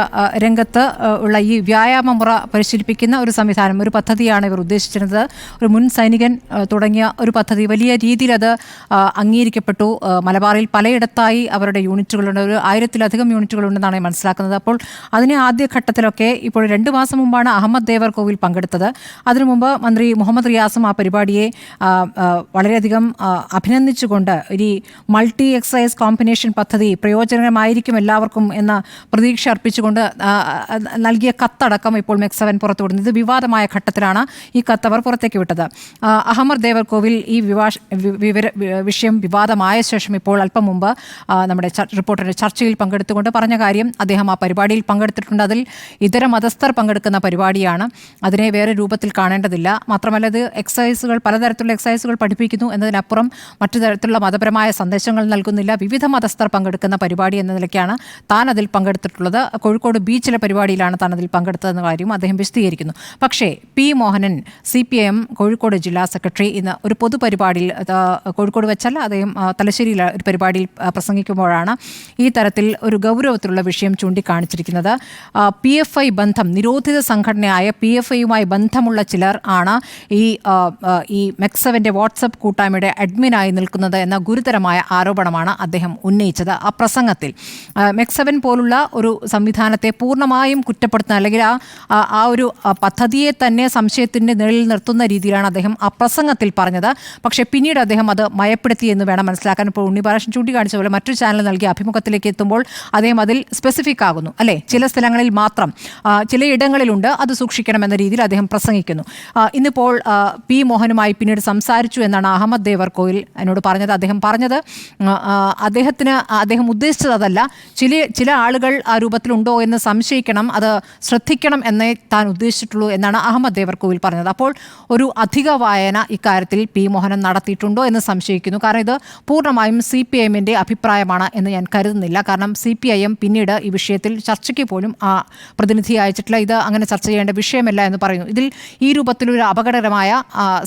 രംഗത്ത് ഉള്ള ഈ വ്യായാമമുറ പരിശീലിപ്പിക്കുന്ന ഒരു സംവിധാനം, ഒരു പദ്ധതിയാണ് ഇവർ ഉദ്ദേശിച്ചിരുന്നത്. ഒരു മുൻ സൈനികൻ തുടങ്ങിയ ഒരു പദ്ധതി വലിയ രീതിയിൽ അത് അംഗീകരിക്കപ്പെട്ടു. മലബാറിൽ പലയിടത്തായി അവരുടെ യൂണിറ്റുകളുണ്ട്, ഒരു 1000-ലധികം യൂണിറ്റുകളുണ്ടെന്നാണ് മനസ്സിലാക്കുന്നത്. അപ്പോൾ അതിനെ ആദ്യഘട്ടത്തിലൊക്കെ ഇപ്പോൾ 2 മാസം മുമ്പാണ് അഹമ്മദ് ദേവർകോവിൽ പങ്കെടുത്തത്. അതിനു മുമ്പ് മന്ത്രി മുഹമ്മദ് റിയാസും ആ പരിപാടിയെ വളരെയധികം അഭിനന്ദിച്ചുകൊണ്ട് ഒരു മൾട്ടി എക്സസൈസ് കോമ്പിനേഷൻ പദ്ധതി പ്രയോജനകരമായിരിക്കും എല്ലാവർക്കും എന്ന പ്രതീക്ഷ അർപ്പിച്ചുകൊണ്ട് നൽകിയ കത്തടക്കം ഇപ്പോൾ മെക്സവൻ പുറത്തുവിടുന്നത്. ഇത് വിവാദമായ ഘട്ടത്തിലാണ് ഈ കത്ത് അവർ പുറത്തേക്ക് വിട്ടത്. അഹമ്മദ് ദേവർകോവിൽ ഈ വിഷയം വിവാദമായ ശേഷം ഇപ്പോൾ അല്പം മുമ്പ് നമ്മുടെ റിപ്പോർട്ടറുടെ ചർച്ചയിൽ പങ്കെടുത്തുകൊണ്ട് പറഞ്ഞ കാര്യം, അദ്ദേഹം ആ പരിപാടിയിൽ പങ്കെടുത്തിട്ടുണ്ട്. അതിൽ ഇതര മതസ്ഥർ പങ്കെടുക്കുന്ന പരിപാടിയാണ്. അതിനെ വേറെ രൂപത്തിൽ കാണേണ്ടതില്ല. മാത്രമല്ല, ഇത് എക്സസൈസുകൾ, പലതരത്തിലുള്ള എക്സസൈസുകൾ പഠിപ്പിക്കുന്നു എന്നതിനപ്പുറം മറ്റു തരത്തിലുള്ള മതപരമായ സന്ദേശങ്ങൾ നൽകുന്നില്ല. വിവിധ മതസ്ഥർ പങ്കെടുക്കുന്ന പരിപാടി എന്ന നിലയ്ക്കാണ് താൻ അതിൽ പങ്കെടുത്തിട്ടുള്ളത്. കോഴിക്കോട് ബീച്ചിലെ പരിപാടിയിലാണ് താൻ അതിൽ പങ്കെടുത്തതെന്ന കാര്യം അദ്ദേഹം വിശദീകരിക്കുന്നു. പക്ഷേ P. മോഹനൻ CPM കോഴിക്കോട് ജില്ലാ സെക്രട്ടറി ഇന്ന് ഒരു പൊതുപരിപാടിയിൽ, കോഴിക്കോട് വെച്ചല്ല, അദ്ദേഹം തലശ്ശേരിയിലെ ഒരു പരിപാടിയിൽ പ്രസംഗിക്കുമ്പോഴാണ് ഈ തരത്തിൽ ഒരു ഗൗരവത്തിലുള്ള വിഷയം ചൂണ്ടിക്കാണിച്ചിരിക്കുന്നത്. PFI ബന്ധം, നിരോധിത സംഘടനയായ PFIയുമായി ബന്ധമുള്ള ചിലർ ആണ് ഈ മെക്സവന്റെ വാട്സപ്പ് കൂട്ടായ്മയുടെ അഡ്മിനായി നിൽക്കുന്നത് എന്ന ഗുരുതരമായ ആരോപണമാണ് അദ്ദേഹം ഉന്നയിച്ചത്. ആ പ്രസംഗത്തിൽ മെക്സവൻ പോലുള്ള ഒരു സംവിധാനത്തെ പൂർണ്ണമായും കുറ്റപ്പെടുത്തുന്ന, അല്ലെങ്കിൽ ആ ഒരു പദ്ധതിയെ തന്നെ സംശയത്തിൻ്റെ നിഴലിൽ നിർത്തുന്ന രീതിയിലാണ് അദ്ദേഹം ആ പ്രസംഗത്തിൽ പറഞ്ഞത്. പക്ഷേ പിന്നീട് അദ്ദേഹം അത് മയപ്പെടുത്തി എന്ന് വേണം മനസ്സിലാക്കാൻ. ഇപ്പോൾ ഉണ്ണിബാലകൃഷ്ണൻ ചൂണ്ടിക്കാണിച്ച പോലെ മറ്റൊരു ചാനൽ നൽകിയ അഭിമുഖത്തിലേക്ക് എത്തുമ്പോൾ അദ്ദേഹം അതിൽ സ്പെസിഫിക് ആകുന്നു, അല്ലേ, ചില സ്ഥലങ്ങളിൽ മാത്രം, ചിലയിടങ്ങളിലുണ്ട്, അത് സൂക്ഷിക്കണമെന്ന രീതിയിൽ അദ്ദേഹം പ്രസംഗിക്കുന്നു. ഇന്നിപ്പോൾ P. മോഹനുമായി പിന്നീട് സംസാരിച്ചു എന്നാണ് അഹമ്മദ് ദേവർകോവിൽ എന്നോട് പറഞ്ഞത്. അദ്ദേഹം പറഞ്ഞത് അദ്ദേഹം ഉദ്ദേശിച്ചത് അതല്ല, ചില ആളുകൾ ആ രൂപത്തിലുണ്ടോ എന്ന് സംശയിക്കണം, അത് ശ്രദ്ധിക്കണം എന്നേ താൻ ഉദ്ദേശിച്ചിട്ടുള്ളൂ എന്നാണ് അഹമ്മദ് ദേവർകോവിൽ പറഞ്ഞത്. അപ്പോൾ ഒരു അധിക വായന ഇക്കാര്യത്തിൽ P. മോഹനൻ നടത്തിയിട്ടുണ്ടോ എന്ന് സംശയിക്കുന്നു. കാരണം ഇത് പൂർണ്ണമായും CPM-ന്റെ അഭിപ്രായമാണ് എന്ന് ഞാൻ കരുതുന്നില്ല. കാരണം CPIM പിന്നീട് ഈ വിഷയത്തിൽ ചർച്ചയ്ക്ക് പോലും പ്രതിനിധി അയച്ചിട്ടില്ല. ഇത് അങ്ങനെ ചർച്ച ചെയ്യേണ്ട വിഷയമല്ല എന്ന് പറയുന്നു. ഇതിൽ ഈ രൂപത്തിലൊരു അപകടകരമായ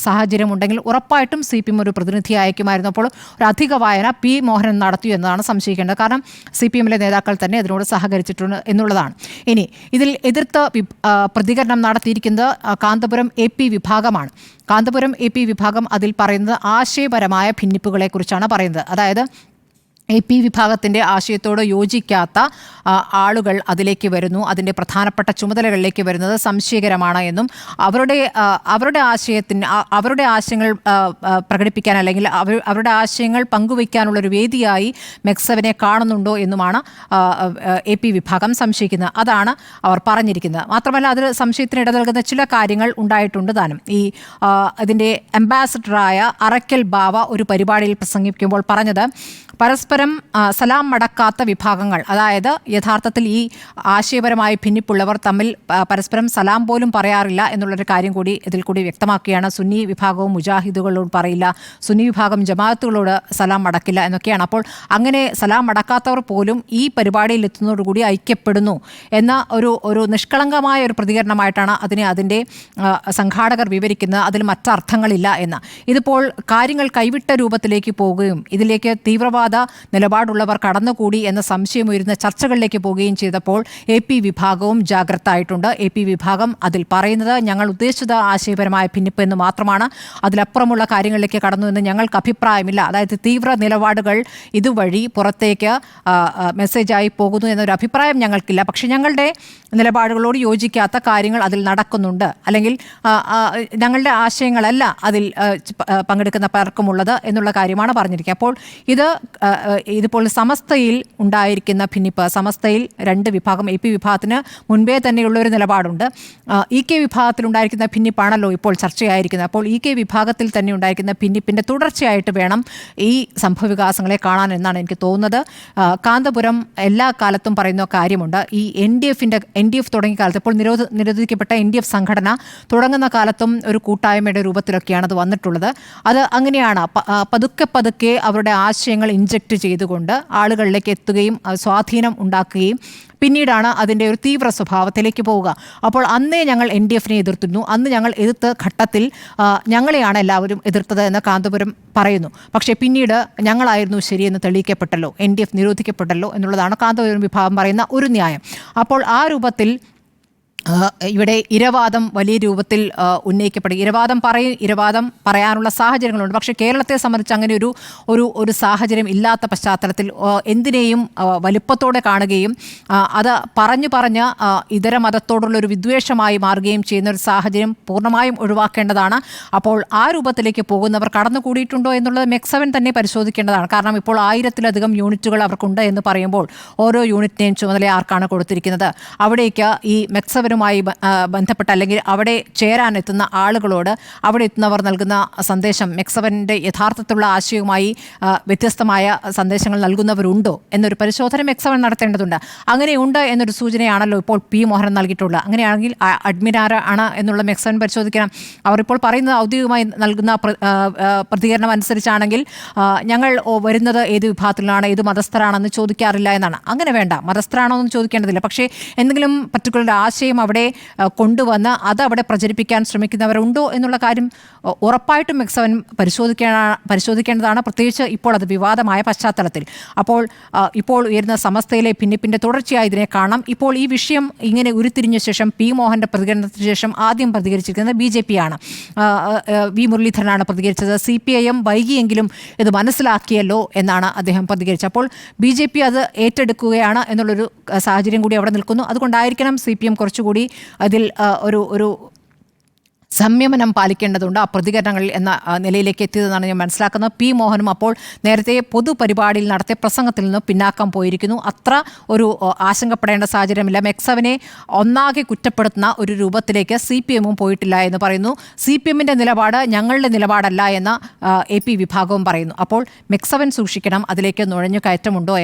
സാഹചര്യം ഉണ്ടെങ്കിൽ ഉറപ്പായിട്ടും CPM ഒരു പ്രതിനിധി അയക്കുമായിരുന്നു. അപ്പോൾ ഒരു അധിക വായന P. മോഹനൻ നടത്തി എന്നതാണ് സംശയിക്കേണ്ടത്. കാരണം CPM-ലെ നേതാക്കൾ തന്നെ അതിനോട് സഹകരിച്ചിട്ടുണ്ട് എന്നുള്ളതാണ്. ഇനി ഇതിൽ എതിർത്ത് പ്രതികരണം നടത്തിയിരിക്കുന്നത് കാന്തപുരം AP വിഭാഗമാണ്. കാന്തപുരം AP വിഭാഗം അതിൽ പറയുന്നത് ആശയപരമായ ഭിന്നിപ്പുകളെക്കുറിച്ചാണ് പറയുന്നത്. അതായത് AP വിഭാഗത്തിൻ്റെ ആശയത്തോട് യോജിക്കാത്ത ആളുകൾ അതിലേക്ക് വരുന്നു. അതിൻ്റെ പ്രധാനപ്പെട്ട ചുമതലകളിലേക്ക് വരുന്നത് സംശയകരമാണ് എന്നും അവരുടെ ആശയങ്ങൾ പ്രകടിപ്പിക്കാൻ അല്ലെങ്കിൽ അവരുടെ ആശയങ്ങൾ പങ്കുവയ്ക്കാനുള്ളൊരു വേദിയായി MEC7 കാണുന്നുണ്ടോ എന്നുമാണ് AP വിഭാഗം സംശയിക്കുന്നത്. അതാണ് അവർ പറഞ്ഞിരിക്കുന്നത്. മാത്രമല്ല അതിൽ സംശയത്തിന് ഇട നൽകുന്ന ചില കാര്യങ്ങൾ ഉണ്ടായിട്ടുണ്ട് താനും. ഇതിൻ്റെ അംബാസഡറായ അറക്കൽ ബാവ ഒരു പരിപാടിയിൽ പ്രസംഗിക്കുമ്പോൾ പറഞ്ഞത് പരസ്പരം സലാം മടക്കാത്ത വിഭാഗങ്ങൾ, അതായത് യഥാർത്ഥത്തിൽ ഈ ആശയപരമായി ഭിന്നിപ്പുള്ളവർ തമ്മിൽ പരസ്പരം സലാം പോലും പറയാറില്ല എന്നുള്ളൊരു കാര്യം കൂടി ഇതിൽ കൂടി വ്യക്തമാക്കുകയാണ്. സുന്നി വിഭാഗവും മുജാഹിദുകളോട് പറയില്ല, സുന്നി വിഭാഗം ജമാഅത്തുകളോട് സലാം മടക്കില്ല എന്നൊക്കെയാണ്. അപ്പോൾ അങ്ങനെ സലാം മടക്കാത്തവർ പോലും ഈ പരിപാടിയിൽ എത്തുന്നതോടുകൂടി ഐക്യപ്പെടുന്നു എന്ന ഒരു നിഷ്കളങ്കമായ ഒരു പ്രതികരണമായിട്ടാണ് അതിൻ്റെ സംഘാടകർ വിവരിക്കുന്നത്. അതിൽ മറ്റർത്ഥങ്ങളില്ല എന്ന്. ഇതിപ്പോൾ കാര്യങ്ങൾ കൈവിട്ട രൂപത്തിലേക്ക് പോവുകയും ഇതിലേക്ക് തീവ്രവാദ നിലപാടുള്ളവർ കടന്നുകൂടി എന്ന സംശയമുയരുന്ന ചർച്ചകളിലേക്ക് പോവുകയും ചെയ്തപ്പോൾ AP വിഭാഗവും ജാഗ്രത ആയിട്ടുണ്ട്. AP വിഭാഗം അതിൽ പറയുന്നത് ഞങ്ങൾ ഉദ്ദേശിച്ചത് ആശയപരമായ ഭിന്നിപ്പ് എന്ന് മാത്രമാണ്, അതിലപ്പുറമുള്ള കാര്യങ്ങളിലേക്ക് കടന്നു എന്ന് ഞങ്ങൾക്ക് അഭിപ്രായമില്ല. അതായത് തീവ്ര നിലപാടുകൾ ഇതുവഴി പുറത്തേക്ക് മെസ്സേജായി പോകുന്നു എന്നൊരു അഭിപ്രായം ഞങ്ങൾക്കില്ല. പക്ഷേ ഞങ്ങളുടെ നിലപാടുകളോട് യോജിക്കാത്ത കാര്യങ്ങൾ അതിൽ നടക്കുന്നുണ്ട്, അല്ലെങ്കിൽ ഞങ്ങളുടെ ആശയങ്ങളല്ല അതിൽ പങ്കെടുക്കുന്ന പലർക്കുമുള്ളത് എന്നുള്ള കാര്യമാണ് പറഞ്ഞിരിക്കുക. അപ്പോൾ ഇതിപ്പോൾ സമസ്തയിൽ ഉണ്ടായിരിക്കുന്ന ഭിന്നിപ്പ്, സമസ്തയിൽ രണ്ട് വിഭാഗം, AP വിഭാഗത്തിന് മുൻപേ തന്നെയുള്ള ഒരു നിലപാടുണ്ട്. EK വിഭാഗത്തിൽ ഉണ്ടായിരിക്കുന്ന ഭിന്നിപ്പാണല്ലോ ഇപ്പോൾ ചർച്ചയായിരിക്കുന്നത്. അപ്പോൾ EK വിഭാഗത്തിൽ തന്നെ ഉണ്ടായിരിക്കുന്ന ഭിന്നിപ്പിൻ്റെ തുടർച്ചയായിട്ട് വേണം ഈ സംഭവവികാസങ്ങളെ കാണാൻ എന്നാണ് എനിക്ക് തോന്നുന്നത്. കാന്തപുരം എല്ലാ കാലത്തും പറയുന്ന കാര്യമുണ്ട്. ഈ NDF തുടങ്ങിയ കാലത്ത്, ഇപ്പോൾ നിരോധിക്കപ്പെട്ട NDF സംഘടന തുടങ്ങുന്ന കാലത്തും ഒരു കൂട്ടായ്മയുടെ രൂപത്തിലൊക്കെയാണ് അത് വന്നിട്ടുള്ളത്. അത് അങ്ങനെയാണ് പതുക്കെ അവരുടെ ആശയങ്ങൾ ഇൻജക്റ്റ് ചെയ്തുകൊണ്ട് ആളുകളിലേക്ക് എത്തുകയും സ്വാധീനം ഉണ്ടാക്കുകയും പിന്നീടാണ് അതിൻ്റെ ഒരു തീവ്ര സ്വഭാവത്തിലേക്ക് പോവുക. അപ്പോൾ അന്നേ ഞങ്ങൾ NDF-നെ എതിർത്തിരുന്നു. അന്ന് ഞങ്ങൾ എതിർത്ത ഘട്ടത്തിൽ ഞങ്ങളെയാണ് എല്ലാവരും എതിർത്തത് എന്ന് കാന്തപുരം പറയുന്നു. പക്ഷേ പിന്നീട് ഞങ്ങളായിരുന്നു ശരിയെന്ന് തെളിയിക്കപ്പെട്ടല്ലോ, NDF നിരോധിക്കപ്പെട്ടല്ലോ എന്നുള്ളതാണ് കാന്തപുരം വിഭാഗം പറയുന്ന ഒരു ന്യായം. അപ്പോൾ ആ രൂപത്തിൽ ഇവിടെ ഇരവാദം വലിയ രൂപത്തിൽ ഉന്നയിക്കപ്പെടും. ഇരവാദം പറയാനുള്ള സാഹചര്യങ്ങളുണ്ട്. പക്ഷേ കേരളത്തെ സംബന്ധിച്ച് അങ്ങനെ ഒരു സാഹചര്യം ഇല്ലാത്ത പശ്ചാത്തലത്തിൽ എന്തിനേയും വലുപ്പത്തോടെ കാണുകയും അത് പറഞ്ഞ് ഇതര മതത്തോടുള്ളൊരു വിദ്വേഷമായി മാറുകയും ചെയ്യുന്ന ഒരു സാഹചര്യം പൂർണ്ണമായും ഒഴിവാക്കേണ്ടതാണ്. അപ്പോൾ ആ രൂപത്തിലേക്ക് പോകുന്നവർ കടന്നുകൂടിയിട്ടുണ്ടോ എന്നുള്ളത് MEC7 തന്നെ പരിശോധിക്കേണ്ടതാണ്. കാരണം ഇപ്പോൾ 1000-ലധികം യൂണിറ്റുകൾ അവർക്കുണ്ട് എന്ന് പറയുമ്പോൾ ഓരോ യൂണിറ്റിനെയും ചുമതല ആർക്കാണ് കൊടുത്തിരിക്കുന്നത്? അവിടേക്ക് ഈ MEC7 ബന്ധപ്പെട്ട അല്ലെങ്കിൽ അവിടെ ചേരാനെത്തുന്ന ആളുകളോട് അവിടെ എത്തുന്നവർ നൽകുന്ന സന്ദേശം MEC7 യഥാർത്ഥത്തിലുള്ള ആശയവുമായി വ്യത്യസ്തമായ സന്ദേശങ്ങൾ നൽകുന്നവരുണ്ടോ എന്നൊരു പരിശോധന MEC7 നടത്തേണ്ടതുണ്ട്. അങ്ങനെയുണ്ട് എന്നൊരു സൂചനയാണല്ലോ ഇപ്പോൾ P. മോഹനൻ നൽകിയിട്ടുള്ളത്. അങ്ങനെയാണെങ്കിൽ അഡ്മിൻ ആരാണ് എന്നുള്ള MEC7 പരിശോധിക്കണം. അവർ ഇപ്പോൾ പറയുന്നത് ഔദ്യോഗികമായി നൽകുന്ന പ്രതികരണം അനുസരിച്ചാണെങ്കിൽ ഞങ്ങൾ വരുന്നത് ഏത് വിഭാഗത്തിലാണ്, ഏത് മതസ്ഥരാണെന്ന് ചോദിക്കാറില്ല എന്നാണ്. അങ്ങനെ വേണ്ട, മതസ്ഥരാണോ എന്ന് ചോദിക്കേണ്ടതില്ല. പക്ഷേ എന്തെങ്കിലും പർട്ടിക്കുലർ ആശയം അവിടെ കൊണ്ടുവന്ന് അത് അവിടെ പ്രചരിപ്പിക്കാൻ ശ്രമിക്കുന്നവരുണ്ടോ എന്നുള്ള കാര്യം ഉറപ്പായിട്ടും MEC7 പരിശോധിക്കേണ്ടതാണ്, പ്രത്യേകിച്ച് ഇപ്പോൾ അത് വിവാദമായ പശ്ചാത്തലത്തിൽ. അപ്പോൾ ഇപ്പോൾ ഉയരുന്ന സമസ്തയിലെ ഭിന്നിപ്പിൻ്റെ തുടർച്ചയായി ഇതിനെ കാണാം. ഇപ്പോൾ ഈ വിഷയം ഇങ്ങനെ ഉരുത്തിരിഞ്ഞ ശേഷം P. മോഹൻ്റെ പ്രതികരണത്തിന് ശേഷം ആദ്യം പ്രതികരിച്ചിരിക്കുന്നത് BJP ആണ്. V. മുരളീധരനാണ് പ്രതികരിച്ചത്. CPIM വൈകിയെങ്കിലും ഇത് മനസ്സിലാക്കിയല്ലോ എന്നാണ് അദ്ദേഹം പ്രതികരിച്ചത്. അപ്പോൾ BJP അത് ഏറ്റെടുക്കുകയാണ് എന്നുള്ളൊരു സാഹചര്യം കൂടി അവിടെ നിൽക്കുന്നു. അതുകൊണ്ടായിരിക്കണം CPM കുറച്ചുകൂടി അതിൽ ഒരു സംയമനം പാലിക്കേണ്ടതുണ്ട് ആ പ്രതികരണങ്ങളിൽ എന്ന നിലയിലേക്ക് എത്തിയതെന്നാണ് ഞാൻ മനസ്സിലാക്കുന്നത്. P. മോഹനും അപ്പോൾ നേരത്തെ പൊതുപരിപാടിയിൽ നടത്തിയ പ്രസംഗത്തിൽ നിന്ന് പിന്നാക്കം പോയിരിക്കുന്നു. അത്ര ഒരു ആശങ്കപ്പെടേണ്ട സാഹചര്യമില്ല. MEC7 ഒന്നാകെ കുറ്റപ്പെടുത്തുന്ന ഒരു രൂപത്തിലേക്ക് CPM-ഉം പോയിട്ടില്ല എന്ന് പറയുന്നു. CPM-ന്റെ നിലപാട് ഞങ്ങളുടെ നിലപാടല്ല എന്ന് AP വിഭാഗവും പറയുന്നു. അപ്പോൾ MEC7 സൂക്ഷിക്കണം, അതിലേക്ക് നുഴഞ്ഞു കയറ്റമുണ്ടോ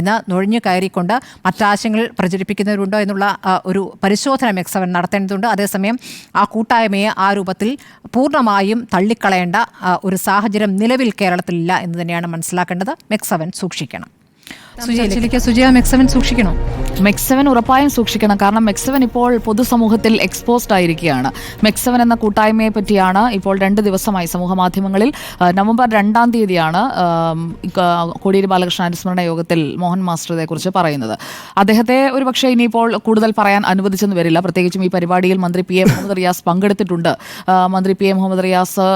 എന്ന് നുഴഞ്ഞു കയറിക്കൊണ്ട് മറ്റാശയങ്ങൾ പ്രചരിപ്പിക്കുന്നവരുണ്ടോ എന്നുള്ള ഒരു പരിശോധന MEC7 നടത്തേണ്ടതുണ്ട്. അതേസമയം ആ കൂട്ടായ്മയെ ആ രൂപത്തിൽ പൂർണ്ണമായും തള്ളിക്കളയേണ്ട ഒരു സാഹചര്യം നിലവിൽ കേരളത്തിലില്ല എന്ന് തന്നെയാണ് മനസ്സിലാക്കേണ്ടത്. MEC7 സൂക്ഷിക്കണം. സുജിയ MEC7 സൂക്ഷിക്കണം. മെക്സവൻ ഉറപ്പായും സൂക്ഷിക്കണം. കാരണം മെക്സവൻ ഇപ്പോൾ പൊതുസമൂഹത്തിൽ എക്സ്പോസ്ഡ് ആയിരിക്കുകയാണ്. മെക്സവൻ എന്ന കൂട്ടായ്മയെ പറ്റിയാണ് ഇപ്പോൾ 2 ദിവസമായി സമൂഹ മാധ്യമങ്ങളിൽ നവംബർ 2-ാം തീയതിയാണ് കോടിയേരി ബാലകൃഷ്ണൻ അനുസ്മരണ യോഗത്തിൽ മോഹൻ മാസ്റ്റർ ഇതേക്കുറിച്ച് പറയുന്നത്. അദ്ദേഹത്തെ ഒരുപക്ഷെ ഇനിയിപ്പോൾ കൂടുതൽ പറയാൻ അനുവദിച്ചെന്ന് വരില്ല. പ്രത്യേകിച്ചും ഈ പരിപാടിയിൽ മന്ത്രി പി എ മുഹമ്മദ് റിയാസ് പങ്കെടുത്തിട്ടുണ്ട്. മന്ത്രി പി എ മുഹമ്മദ് റിയാസ്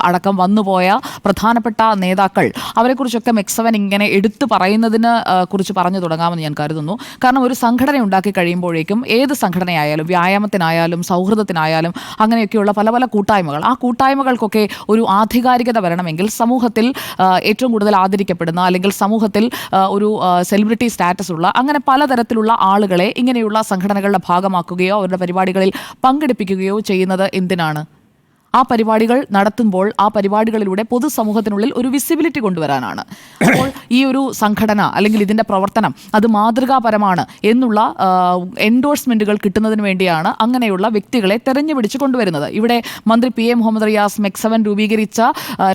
അടക്കം വന്നുപോയ പ്രധാനപ്പെട്ട നേതാക്കൾ അവരെക്കുറിച്ചൊക്കെ മെക്സവൻ ഇങ്ങനെ എടുത്തു പറയുന്നതിന് കുറിച്ച് പറഞ്ഞു തുടങ്ങാമെന്ന് ഞാൻ കരുതുന്നു. കാരണം ഒരു സംഘടന ഉണ്ടാക്കി കഴിയുമ്പോഴേക്കും ഏത് സംഘടനയായാലും വ്യായാമത്തിനായാലും സൗഹൃദത്തിനായാലും അങ്ങനെയൊക്കെയുള്ള പല പല കൂട്ടായ്മകൾ, ആ കൂട്ടായ്മകൾക്കൊക്കെ ഒരു ആധികാരികത വരണമെങ്കിൽ സമൂഹത്തിൽ ഏറ്റവും കൂടുതൽ ആദരിക്കപ്പെടുന്ന അല്ലെങ്കിൽ സമൂഹത്തിൽ ഒരു സെലിബ്രിറ്റി സ്റ്റാറ്റസ് ഉള്ള അങ്ങനെ പലതരത്തിലുള്ള ആളുകളെ ഇങ്ങനെയുള്ള സംഘടനകളുടെ ഭാഗമാക്കുകയോ അവരുടെ പരിപാടികളിൽ പങ്കെടുപ്പിക്കുകയോ ചെയ്യുന്നത് എന്തിനാണ്? ആ പരിപാടികൾ നടത്തുമ്പോൾ ആ പരിപാടികളിലൂടെ പൊതുസമൂഹത്തിനുള്ളിൽ ഒരു വിസിബിലിറ്റി കൊണ്ടുവരാനാണ്. അപ്പോൾ ഈ ഒരു സംഘടന അല്ലെങ്കിൽ ഇതിൻ്റെ പ്രവർത്തനം അത് മാതൃകാപരമാണ് എന്നുള്ള എൻഡോഴ്സ്മെൻറ്റുകൾ കിട്ടുന്നതിന് വേണ്ടിയാണ് അങ്ങനെയുള്ള വ്യക്തികളെ തെരഞ്ഞുപിടിച്ച് കൊണ്ടുവരുന്നത്. ഇവിടെ മന്ത്രി പി എ മുഹമ്മദ് റിയാസ് മെക്സവൻ രൂപീകരിച്ച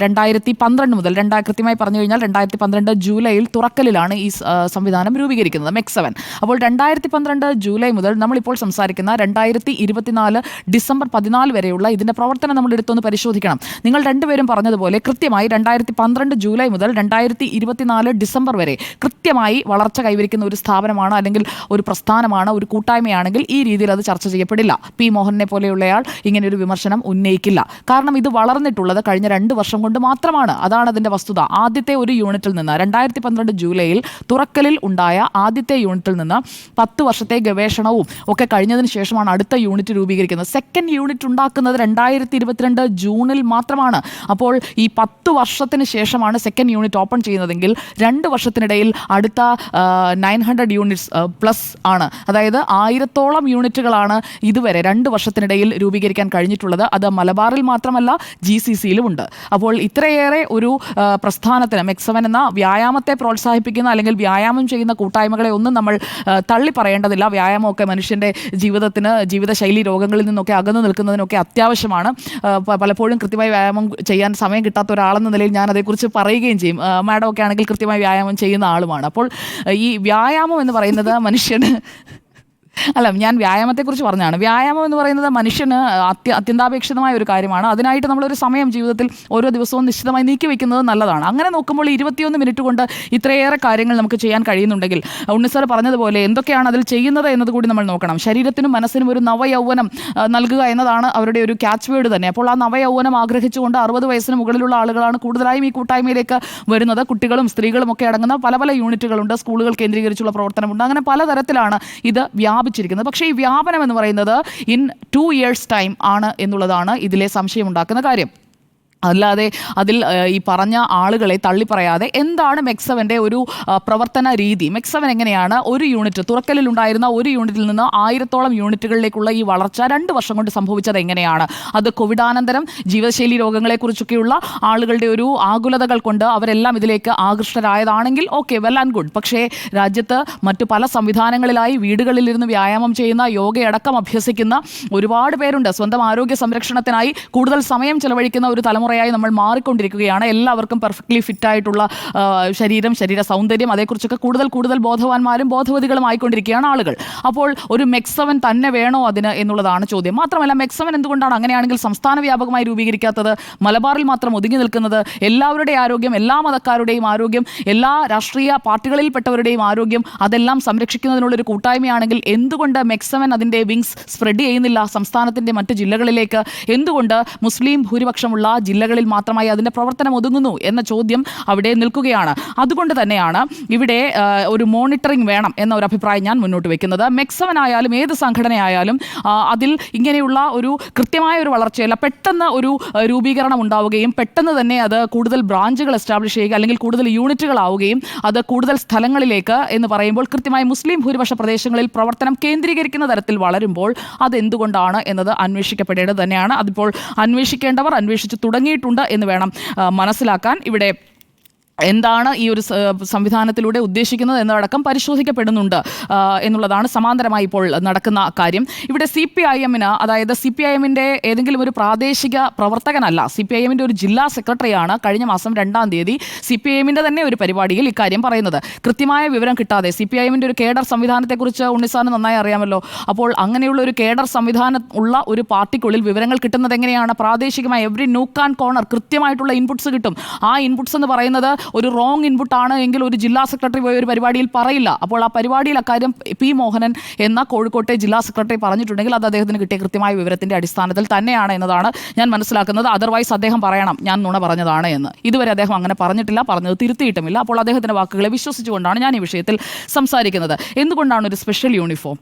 2012 മുതൽ കൃത്യമായി പറഞ്ഞു കഴിഞ്ഞാൽ 2012 ജൂലൈയിൽ തുറക്കലിലാണ് ഈ സംവിധാനം രൂപീകരിക്കുന്നത് മെക്സവൻ. അപ്പോൾ 2012 ജൂലൈ മുതൽ നമ്മളിപ്പോൾ സംസാരിക്കുന്ന 2024 ഡിസംബർ 14 വരെയുള്ള ഇതിൻ്റെ പ്രവർത്തനം എടുത്തൊന്ന് പരിശോധിക്കണം. നിങ്ങൾ രണ്ടുപേരും പറഞ്ഞതുപോലെ കൃത്യമായി 2012 ജൂലൈ മുതൽ 2024 ഡിസംബർ വരെ കൃത്യമായി വളർച്ച കൈവരിക്കുന്ന ഒരു സ്ഥാപനമാണ് അല്ലെങ്കിൽ ഒരു പ്രസ്ഥാനമാണ്, ഒരു കൂട്ടായ്മയാണെങ്കിൽ ഈ രീതിയിൽ അത് ചർച്ച ചെയ്യപ്പെടില്ല. പി മോഹനെ പോലെയുള്ളയാൾ ഇങ്ങനെ ഒരു വിമർശനം ഉന്നയിക്കില്ല. കാരണം ഇത് വളർന്നിട്ടുള്ളത് കഴിഞ്ഞ 2 വർഷം കൊണ്ട് മാത്രമാണ്. അതാണ് അതിൻ്റെ വസ്തുത. ആദ്യത്തെ ഒരു യൂണിറ്റിൽ നിന്ന് 2012 ജൂലൈയിൽ തുറക്കലിൽ ഉണ്ടായ ആദ്യത്തെ യൂണിറ്റിൽ നിന്ന് 10 വർഷത്തെ ഗവേഷണവും ഒക്കെ കഴിഞ്ഞതിന് ശേഷമാണ് അടുത്ത യൂണിറ്റ് രൂപീകരിക്കുന്നത്. സെക്കൻഡ് യൂണിറ്റ് ഉണ്ടാക്കുന്നത് 2022 ജൂണിൽ മാത്രമാണ്. അപ്പോൾ ഈ 10 വർഷത്തിന് ശേഷമാണ് സെക്കൻഡ് യൂണിറ്റ് ഓപ്പൺ ചെയ്യുന്നതെങ്കിൽ 2 വർഷത്തിനിടയിൽ അടുത്ത 900 യൂണിറ്റ്സ് പ്ലസ് ആണ്. അതായത് 1000-ഓളം യൂണിറ്റുകളാണ് ഇതുവരെ 2 വർഷത്തിനിടയിൽ രൂപീകരിക്കാൻ കഴിഞ്ഞിട്ടുള്ളത്. അത് മലബാറിൽ മാത്രമല്ല GCCയിലും ഉണ്ട്. അപ്പോൾ ഇത്രയേറെ ഒരു പ്രസ്ഥാനത്തിന് മെക്സവൻ എന്ന വ്യായാമത്തെ പ്രോത്സാഹിപ്പിക്കുന്ന അല്ലെങ്കിൽ വ്യായാമം ചെയ്യുന്ന കൂട്ടായ്മകളെ ഒന്നും നമ്മൾ തള്ളി പറയേണ്ടതില്ല. വ്യായാമമൊക്കെ മനുഷ്യൻ്റെ ജീവിതത്തിന് ജീവിതശൈലി രോഗങ്ങളിൽ നിന്നൊക്കെ അകന്നു നിൽക്കുന്നതിനൊക്കെ അത്യാവശ്യമാണ്. പലപ്പോഴും കൃത്യമായി വ്യായാമം ചെയ്യാൻ സമയം കിട്ടാത്ത ഒരാളെന്ന നിലയിൽ ഞാൻ അതേക്കുറിച്ച് പറയുകയും ചെയ്യും. മാഡം ഒക്കെ ആണെങ്കിൽ കൃത്യമായി വ്യായാമം ചെയ്യുന്ന ആളുമാണ്. അപ്പോൾ ഈ വ്യായാമം എന്ന് പറയുന്നത് മനുഷ്യന് ഞാൻ വ്യായാമത്തെക്കുറിച്ച് പറഞ്ഞതാണ്. വ്യായാമം എന്ന് പറയുന്നത് മനുഷ്യന് അത്യന്താപേക്ഷിതമായ ഒരു കാര്യമാണ്. അതിനായിട്ട് നമ്മളൊരു സമയം ജീവിതത്തിൽ ഓരോ ദിവസവും നിശ്ചിതമായി നീക്കി വെക്കുന്നത് നല്ലതാണ്. അങ്ങനെ നോക്കുമ്പോൾ 21 മിനിറ്റ് കൊണ്ട് ഇത്രയേറെ കാര്യങ്ങൾ നമുക്ക് ചെയ്യാൻ കഴിയുന്നുണ്ടെങ്കിൽ ഉണ്ണി സാർ പറഞ്ഞതുപോലെ എന്തൊക്കെയാണ് അതിൽ ചെയ്യുന്നത് എന്നത് കൂടി നമ്മൾ നോക്കണം. ശരീരത്തിനും മനസ്സിനും ഒരു നവയൗവനം നൽകുക എന്നതാണ് അവരുടെ ഒരു ക്യാച്ച് വേർഡ് തന്നെ. അപ്പോൾ ആ നവയൗവനം ആഗ്രഹിച്ചുകൊണ്ട് 60 വയസ്സിന് മുകളിലുള്ള ആളുകളാണ് കൂടുതലായും ഈ കൂട്ടായ്മയിലേക്ക് വരുന്നത്. കുട്ടികളും സ്ത്രീകളും ഒക്കെ അടങ്ങുന്ന പല പല യൂണിറ്റുകളുണ്ട്. സ്കൂളുകൾ കേന്ദ്രീകരിച്ചുള്ള പ്രവർത്തനമുണ്ട്. അങ്ങനെ പലതരത്തിലാണ് ഇത് വ്യാപിച്ചിരിക്കുന്നത്. പക്ഷേ ഈ വ്യാപനം എന്ന് പറയുന്നത് ഇൻ 2 years ടൈം ആണ് എന്നുള്ളതാണ് ഇതിലെ സംശയമുണ്ടാക്കുന്ന കാര്യം. അല്ലാതെ അതിൽ ഈ പറഞ്ഞ ആളുകളെ തള്ളിപ്പറയാതെ എന്താണ് മെക്സവൻ്റെ ഒരു പ്രവർത്തന രീതി, മെക്സവൻ എങ്ങനെയാണ് ഒരു യൂണിറ്റ് തുറക്കലിലുണ്ടായിരുന്ന ഒരു യൂണിറ്റിൽ നിന്ന് 1000-ഓളം യൂണിറ്റുകളിലേക്കുള്ള ഈ വളർച്ച 2 വർഷം കൊണ്ട് സംഭവിച്ചത് എങ്ങനെയാണ്? അത് കോവിഡാനന്തരം ജീവിതശൈലി രോഗങ്ങളെക്കുറിച്ചൊക്കെയുള്ള ആളുകളുടെ ഒരു ആകുലതകൾ കൊണ്ട് അവരെല്ലാം ഇതിലേക്ക് ആകൃഷ്ടരായതാണെങ്കിൽ ഓക്കെ, വെൽ ആൻഡ് ഗുഡ്. പക്ഷേ രാജ്യത്ത് മറ്റു പല സംവിധാനങ്ങളിലായി വീടുകളിലിരുന്ന് വ്യായാമം ചെയ്യുന്ന, യോഗയടക്കം അഭ്യസിക്കുന്ന ഒരുപാട് പേരുണ്ട്. സ്വന്തം ആരോഗ്യ സംരക്ഷണത്തിനായി കൂടുതൽ സമയം ചെലവഴിക്കുന്ന ഒരു തലമുറയായി നമ്മൾ മാറിക്കൊണ്ടിരിക്കുകയാണ്. എല്ലാവർക്കും പെർഫെക്റ്റ്ലി ഫിറ്റായിട്ടുള്ള ശരീര സൗന്ദര്യം, അതേക്കുറിച്ചൊക്കെ കൂടുതൽ ബോധവാന്മാരും ബോധവതികളും ആയിക്കൊണ്ടിരിക്കുകയാണ് ആളുകൾ. അപ്പോൾ ഒരു മെക്സവൻ തന്നെ വേണോ അതിന് എന്നുള്ളതാണ് ചോദ്യം. മാത്രമല്ല മെക്സവൻ എന്തുകൊണ്ടാണ് അങ്ങനെയാണെങ്കിൽ സംസ്ഥാന വ്യാപകമായി രൂപീകരിക്കാത്തത്, മലബാറിൽ മാത്രം ഒതുങ്ങി നിൽക്കുന്നത്? എല്ലാവരുടെയും ആരോഗ്യം, എല്ലാ മതക്കാരുടെയും ആരോഗ്യം, എല്ലാ രാഷ്ട്രീയ പാർട്ടികളിൽപ്പെട്ടവരുടെയും ആരോഗ്യം അതെല്ലാം സംരക്ഷിക്കുന്നതിനുള്ളൊരു കൂട്ടായ്മയാണെങ്കിൽ എന്തുകൊണ്ട് മെക്സവൻ അതിൻ്റെ വിങ്സ് സ്പ്രെഡ് ചെയ്യുന്നില്ല സംസ്ഥാനത്തിൻ്റെ മറ്റ് ജില്ലകളിലേക്ക്? എന്തുകൊണ്ട് മുസ്ലിം ഭൂരിപക്ഷമുള്ള ജില്ലകളിൽ മാത്രമായി അതിൻ്റെ പ്രവർത്തനം ഒതുങ്ങുന്നു എന്ന ചോദ്യം അവിടെ നിൽക്കുകയാണ്. അതുകൊണ്ട് തന്നെയാണ് ഇവിടെ ഒരു മോണിറ്ററിംഗ് വേണം എന്ന ഒരു അഭിപ്രായം ഞാൻ മുന്നോട്ട് വയ്ക്കുന്നത്. മെക്സവൻ ആയാലും ഏത് സംഘടനയായാലും അതിൽ ഇങ്ങനെയുള്ള ഒരു കൃത്യമായ ഒരു വളർച്ചയല്ല, പെട്ടെന്ന് ഒരു രൂപീകരണം ഉണ്ടാവുകയും പെട്ടെന്ന് തന്നെ അത് കൂടുതൽ ബ്രാഞ്ചുകൾ എസ്റ്റാബ്ലിഷ് ചെയ്യുക അല്ലെങ്കിൽ കൂടുതൽ യൂണിറ്റുകളാവുകയും അത് കൂടുതൽ സ്ഥലങ്ങളിലേക്ക് എന്ന് പറയുമ്പോൾ കൃത്യമായി മുസ്ലിം ഭൂരിപക്ഷ പ്രദേശങ്ങളിൽ പ്രവർത്തനം കേന്ദ്രീകരിക്കുന്ന തരത്തിൽ വളരുമ്പോൾ അതെന്തുകൊണ്ടാണ് എന്നത് അന്വേഷിക്കപ്പെടേണ്ടത് തന്നെയാണ്. അതിപ്പോൾ അന്വേഷിക്കേണ്ടവർ അന്വേഷിച്ച് തുടങ്ങിയിട്ടുണ്ട് എന്ന് വേണം മനസ്സിലാക്കാൻ. ഇവിടെ എന്താണ് ഈ ഒരു സംവിധാനത്തിലൂടെ ഉദ്ദേശിക്കുന്നത് എന്നതടക്കം പരിശോധിക്കപ്പെടുന്നുണ്ട് എന്നുള്ളതാണ് സമാന്തരമായി ഇപ്പോൾ നടക്കുന്ന കാര്യം. ഇവിടെ CPIM-ന്, അതായത് CPIM-ന്റെ ഏതെങ്കിലും ഒരു പ്രാദേശിക പ്രവർത്തകനല്ല, CPIM-ന്റെ ഒരു ജില്ലാ സെക്രട്ടറിയാണ് കഴിഞ്ഞ മാസം 2-ാം തീയതി CPIM-ന്റെ തന്നെ ഒരു പരിപാടിയിൽ ഇക്കാര്യം പറയുന്നത്. കൃത്യമായ വിവരം കിട്ടാതെ, CPIM-ന്റെ ഒരു കേഡർ സംവിധാനത്തെക്കുറിച്ച് ഉണ്ണിസാറിന് നന്നായി അറിയാമല്ലോ. അപ്പോൾ അങ്ങനെയുള്ള ഒരു കേഡർ സംവിധാനം ഉള്ള ഒരു പാർട്ടിക്കുള്ളിൽ വിവരങ്ങൾ കിട്ടുന്നത് എങ്ങനെയാണ്? പ്രാദേശികമായി എവറി നൂക്ക് ആൻഡ് കോർണർ കൃത്യമായിട്ടുള്ള ഇൻപുട്സ് കിട്ടും. ആ ഇൻപുട്സ് എന്ന് പറയുന്നത് ഒരു റോങ് ഇൻപുട്ട് ആണ് എങ്കിൽ ഒരു ജില്ലാ സെക്രട്ടറി പോയി ഒരു പരിപാടിയിൽ പറയില്ല. അപ്പോൾ ആ പരിപാടിയിൽ അക്കാര്യം P. മോഹനൻ എന്ന കോഴിക്കോട്ടെ ജില്ലാ സെക്രട്ടറി പറഞ്ഞിട്ടുണ്ടെങ്കിൽ അത് അദ്ദേഹത്തിന് കിട്ടിയ കൃത്യമായ വിവരത്തിന്റെ അടിസ്ഥാനത്തിൽ തന്നെയാണ് എന്നതാണ് ഞാൻ മനസ്സിലാക്കുന്നത്. അതർവൈസ് അദ്ദേഹം പറയണം ഞാൻ നുണ പറഞ്ഞതാണ് എന്ന്. ഇതുവരെ അദ്ദേഹം അങ്ങനെ പറഞ്ഞിട്ടില്ല, പറഞ്ഞത് തിരുത്തിയിട്ടുമില്ല. അപ്പോൾ അദ്ദേഹത്തിന്റെ വാക്കുകളെ വിശ്വസിച്ചുകൊണ്ടാണ് ഞാൻ ഈ വിഷയത്തിൽ സംസാരിക്കുന്നത്. എന്തുകൊണ്ടാണ് ഒരു സ്പെഷ്യൽ യൂണിഫോം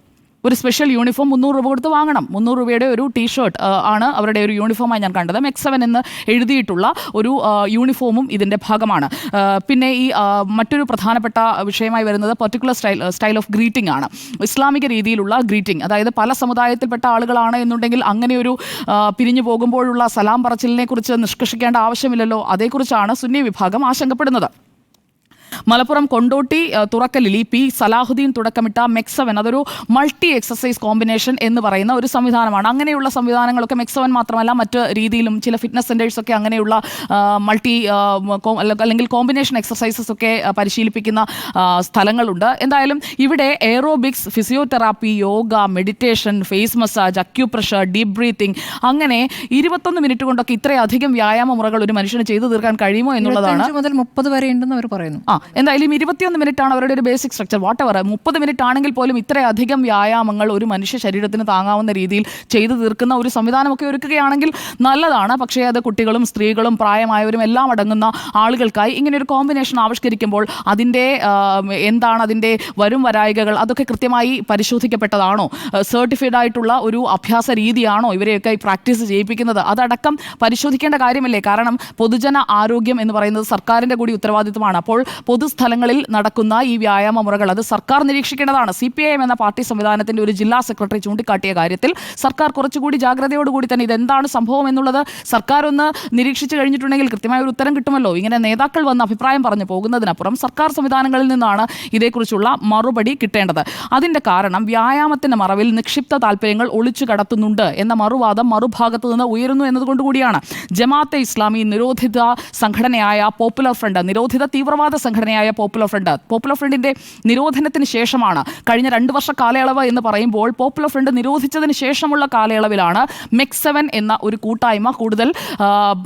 300 രൂപ കൊടുത്ത് വാങ്ങണം? 300 രൂപയുടെ ഒരു ടീഷർട്ട് ആണ് അവരുടെ ഒരു യൂണിഫോമായി ഞാൻ കണ്ടത്. MEC7 എന്ന് എഴുതിയിട്ടുള്ള ഒരു യൂണിഫോമും ഇതിൻ്റെ ഭാഗമാണ്. പിന്നെ ഈ മറ്റൊരു പ്രധാനപ്പെട്ട വിഷയമായി വരുന്നത് പർട്ടിക്കുലർ സ്റ്റൈൽ ഓഫ് ഗ്രീറ്റിംഗ് ആണ്. ഇസ്ലാമിക രീതിയിലുള്ള ഗ്രീറ്റിംഗ്, അതായത് പല സമുദായത്തിൽപ്പെട്ട ആളുകളാണ് എന്നുണ്ടെങ്കിൽ അങ്ങനെ ഒരു പിരിഞ്ഞു പോകുമ്പോഴുള്ള സലാം പറച്ചിലിനെ കുറിച്ച് നിഷ്കർഷിക്കേണ്ട ആവശ്യമില്ലല്ലോ. അതേക്കുറിച്ചാണ് സുന്നി വിഭാഗം ആശങ്കപ്പെടുന്നത്. മലപ്പുറം കൊണ്ടോട്ടി തുറക്കലിൽ P. സലാഹുദ്ദീൻ തുടക്കമിട്ട MEC7 അതൊരു മൾട്ടി എക്സസൈസ് കോമ്പിനേഷൻ എന്ന് പറയുന്ന ഒരു സംവിധാനമാണ്. അങ്ങനെയുള്ള സംവിധാനങ്ങളൊക്കെ MEC7 മാത്രമല്ല മറ്റ് രീതിയിലും ചില ഫിറ്റ്നസ് സെൻറ്റേഴ്സൊക്കെ അങ്ങനെയുള്ള മൾട്ടി അല്ലെങ്കിൽ കോമ്പിനേഷൻ എക്സസൈസസ് ഒക്കെ പരിശീലിപ്പിക്കുന്ന സ്ഥലങ്ങളുണ്ട്. എന്തായാലും ഇവിടെ aerobics, physiotherapy, yoga, meditation, face massage, acupressure, deep breathing, അങ്ങനെ 21 മിനിറ്റ് കൊണ്ടൊക്കെ ഇത്രയധികം വ്യായാമ മുറകൾ ഒരു മനുഷ്യന് ചെയ്തു തീർക്കാൻ കഴിയുമോ എന്നുള്ളതാണ്. 25 മുതൽ 30 വരെ ഉണ്ടെന്ന് അവർ പറയുന്നു. എന്തായാലും 21 മിനിറ്റ് ആണ് അവരുടെ ഒരു basic structure. What ever 30 minute ആണെങ്കിൽ പോലും ഇത്രയധികം വ്യായാമങ്ങൾ ഒരു മനുഷ്യ ശരീരത്തിന് താങ്ങാവുന്ന രീതിയിൽ ചെയ്തു തീർക്കുന്ന ഒരു സംവിധാനമൊക്കെ ഒരുക്കുകയാണെങ്കിൽ നല്ലതാണ്. പക്ഷേ അത് കുട്ടികളും സ്ത്രീകളും പ്രായമായവരും എല്ലാം അടങ്ങുന്ന ആളുകൾക്കായി ഇങ്ങനെ ഒരു കോമ്പിനേഷൻ ആവിഷ്കരിക്കുമ്പോൾ അതിൻ്റെ എന്താണ് അതിൻ്റെ വരും വരായികകൾ അതൊക്കെ കൃത്യമായി പരിശോധിക്കപ്പെട്ടതാണോ? സർട്ടിഫൈഡ് ആയിട്ടുള്ള ഒരു അഭ്യാസ രീതിയാണോ ഇവരെയൊക്കെ പ്രാക്ടീസ് ചെയ്യിപ്പിക്കുന്നത്? അതടക്കം പരിശോധിക്കേണ്ട കാര്യമല്ലേ? കാരണം പൊതുജന ആരോഗ്യം എന്ന് പറയുന്നത് സർക്കാരിൻ്റെ കൂടി ഉത്തരവാദിത്വമാണ്. അപ്പോൾ പൊതുസ്ഥലങ്ങളിൽ നടക്കുന്ന ഈ വ്യായാമ മുറകൾ അത് സർക്കാർ നിരീക്ഷിക്കേണ്ടതാണ്. CPIM എന്ന പാർട്ടി സംവിധാനത്തിന്റെ ഒരു ജില്ലാ സെക്രട്ടറി ചൂണ്ടിക്കാട്ടിയ കാര്യത്തിൽ സർക്കാർ കുറച്ചുകൂടി ജാഗ്രതയോടുകൂടി തന്നെ ഇതെന്താണ് സംഭവം എന്നുള്ളത് സർക്കാർ ഒന്ന് നിരീക്ഷിച്ചു കഴിഞ്ഞിട്ടുണ്ടെങ്കിൽ കൃത്യമായ ഒരു ഉത്തരം കിട്ടുമല്ലോ. ഇങ്ങനെ നേതാക്കൾ വന്ന് അഭിപ്രായം പറഞ്ഞു പോകുന്നതിനപ്പുറം സർക്കാർ സംവിധാനങ്ങളിൽ നിന്നാണ് ഇതേക്കുറിച്ചുള്ള മറുപടി കിട്ടേണ്ടത്. അതിന്റെ കാരണം വ്യായാമത്തിന്റെ മറവിൽ നിക്ഷിപ്ത താല്പര്യങ്ങൾ ഒളിച്ചു കടത്തുന്നുണ്ട് എന്ന മറുവാദം മറുഭാഗത്ത് നിന്ന് ഉയരുന്നു എന്നതുകൊണ്ടുകൂടിയാണ് ജമാഅത്തെ ഇസ്ലാമി നിരോധിത സംഘടനയായ പോപ്പുലർ ഫ്രണ്ട്, നിരോധിത തീവ്രവാദ സംഘടനയായ പോപ്പുലർ ഫ്രണ്ടിന്റെ നിരോധനത്തിന് ശേഷമാണ് കഴിഞ്ഞ 2 വർഷ കാലയളവ് എന്ന് പറയുമ്പോൾ പോപ്പുലർ ഫ്രണ്ട് നിരോധിച്ചതിന് ശേഷമുള്ള കാലയളവിലാണ് MEC7 എന്ന ഒരു കൂട്ടായ്മ കൂടുതൽ